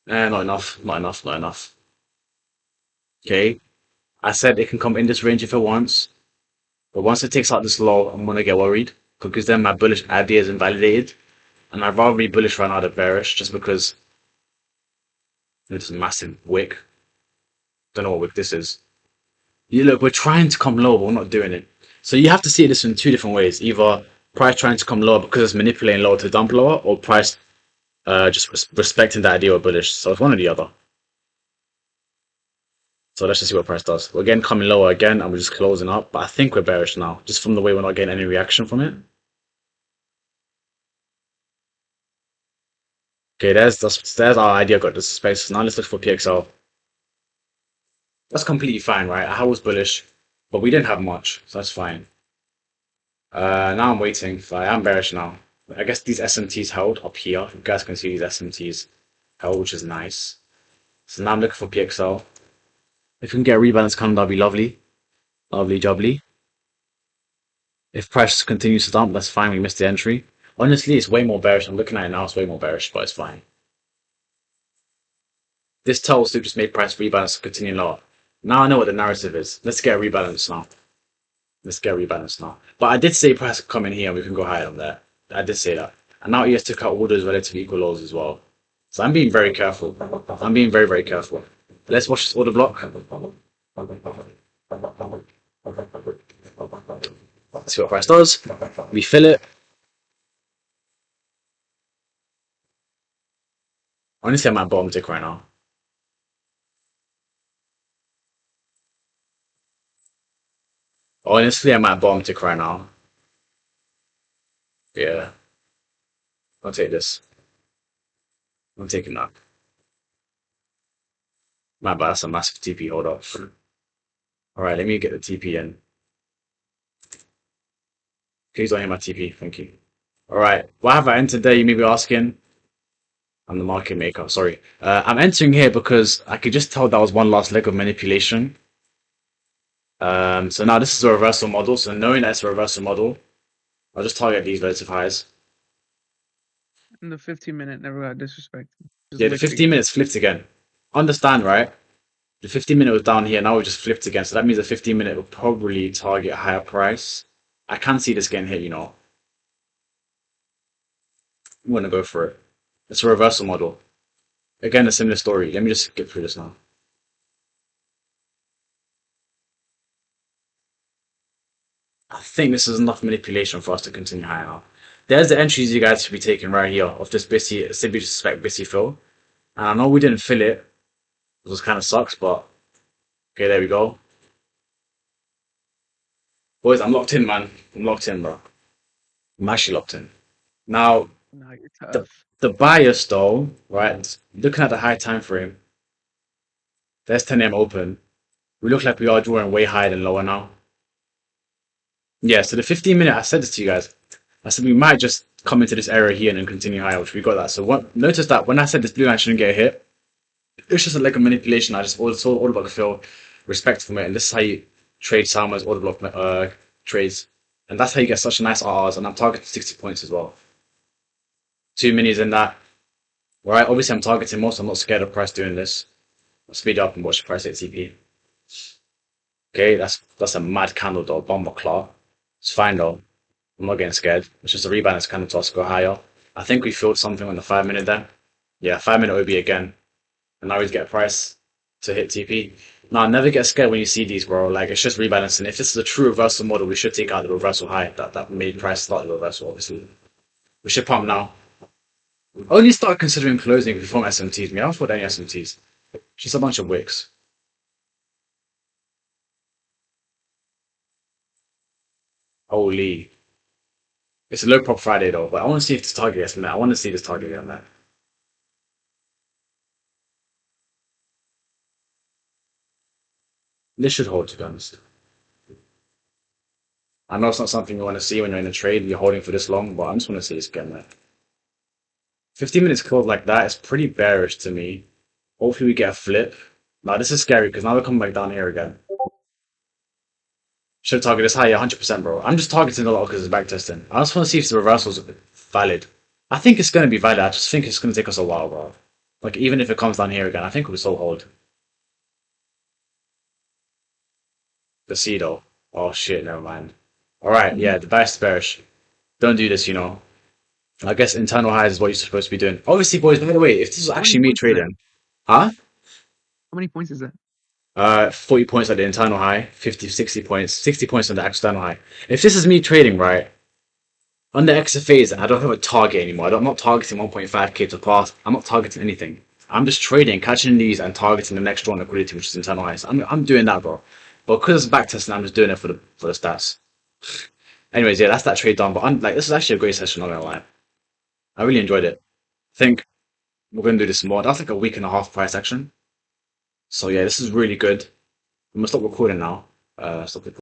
Not enough. Okay. I said it can come in this range if it wants. But once it takes out this low, I'm going to get worried. Because then my bullish idea is invalidated. And I'd rather be bullish right now than bearish, just because this is a massive wick. Don't know what wick this is. Look, we're trying to come low, but we're not doing it. So you have to see this in 2 different ways. Either price trying to come lower because it's manipulating lower to dump lower, or price just respecting the idea of bullish. So it's one or the other. So let's just see what price does. We're again coming lower again, and we're just closing up. But I think we're bearish now, just from the way we're not getting any reaction from it. Okay, there's our idea got this space. Now let's look for PXL. That's completely fine, right? I was bullish, but we didn't have much, so that's fine. Now I'm waiting. I'm bearish now. I guess these SMTs held up here. You guys can see these SMTs held, which is nice. So now I'm looking for PXL. If we can get a rebalance coming, that'd be lovely. Lovely jubbly. If price continues to dump, that's fine. We missed the entry. Honestly, it's way more bearish. I'm looking at it now. It's way more bearish, but it's fine. This total soup just made price rebalance continue lower. Now I know what the narrative is. Let's get a rebalance now. Let's get a rebalance now. But I did say price could come in here and we can go higher on there. I did say that. And now ES took out all those relatively equal lows as well. So I'm being very careful. I'm being very, very careful. Let's watch this order block. Let's see what price does. We fill it. Honestly, I'm at bottom tick right now. Honestly, I'm at bottom tick right now. Yeah. I'll take this. I'm taking that. My bad, that's a massive TP. Hold up. Alright, let me get the TP in. Please don't hit my TP. Thank you. Alright, why have I entered there? You may be asking. I'm the market maker. Sorry. I'm entering here because I could just tell that was one last leg of manipulation. So now this is a reversal model. So knowing that it's a reversal model, I'll just target these relative highs. And the 15-minute never got disrespected. Yeah, the 15 minutes flipped again. Understand, right? The 15-minute was down here. Now we just flipped again. So that means the 15-minute will probably target a higher price. I can see this getting hit, you know. I'm going to go for it. It's a reversal model. Again, a similar story. Let me just get through this now. I think this is enough manipulation for us to continue higher now. There's the entries you guys should be taking right here of this Bissy, simply suspect Bissy fill. And I know we didn't fill it, which kind of sucks, but okay, there we go. Boys, I'm locked in, man. I'm locked in, bro. I'm actually locked in. Now, No, you're the, tough. the bias though, right? Looking at the high time frame, there's 10 a.m. open. We look like we are drawing way higher than lower now. Yeah, so the 15-minute, I said this to you guys. I said we might just come into this area here and then continue higher, which we got that. So notice that when I said this blue line shouldn't get a hit, it's just like a manipulation. I just saw order block fill, respect from it, and this is how you trade Salma's order block trades. And that's how you get such nice RRs, and I'm targeting 60 points as well. 2 minis in that. Right, obviously I'm targeting most, I'm not scared of price doing this. I'll speed up and watch the price hit TP. Okay, that's a mad candle though, bomber claw. It's fine though. I'm not getting scared. It's just a rebalance candle to us go higher. I think we filled something on the 5-minute there. Yeah, 5-minute OB again. And now we get a price to hit TP. Now, never get scared when you see these, bro. Like, it's just rebalancing. If this is a true reversal model, we should take out the reversal high. That made price start the reversal, obviously. We should pump now. Only start considering closing before SMTs. I don't any SMTs. Just a bunch of wicks. Holy. It's a low prop Friday though, but I want to see if this target gets met. I want to see this target get met. This should hold, to be honest. I know it's not something you want to see when you're in a trade, you're holding for this long, but I just want to see this get met. 15 minutes close like that is pretty bearish to me. Hopefully we get a flip. Now this is scary because now we're coming back down here again. Should target this high, 100%, bro. I'm just targeting a lot because it's backtesting. I just want to see if the reversal's valid. I think it's going to be valid. I just think it's going to take us a while, bro. Like, even if it comes down here again, I think we'll still hold. The C, though. Oh, shit, never mind. Alright, yeah, the bias is bearish. Don't do this, you know. I guess internal highs is what you're supposed to be doing. Obviously, boys, by the way, if this was actually me trading... Huh? How many points is that? 40 points at the internal high, 50, 60 points, 60 points on the external high. If this is me trading, right, on the XFAs, I don't have a target anymore. I'm not targeting 1.5k to pass. I'm not targeting anything. I'm just trading, catching these, and targeting the next draw on liquidity, which is internal highs. I'm doing that, bro. But because it's backtesting, I'm just doing it for the stats. Anyways, yeah, that's that trade done. But like, this is actually a great session, not gonna lie. I really enjoyed it. I think we're going to do this more. That's like a week and a half price action. So yeah, this is really good. I'm gonna stop recording now. Stop recording.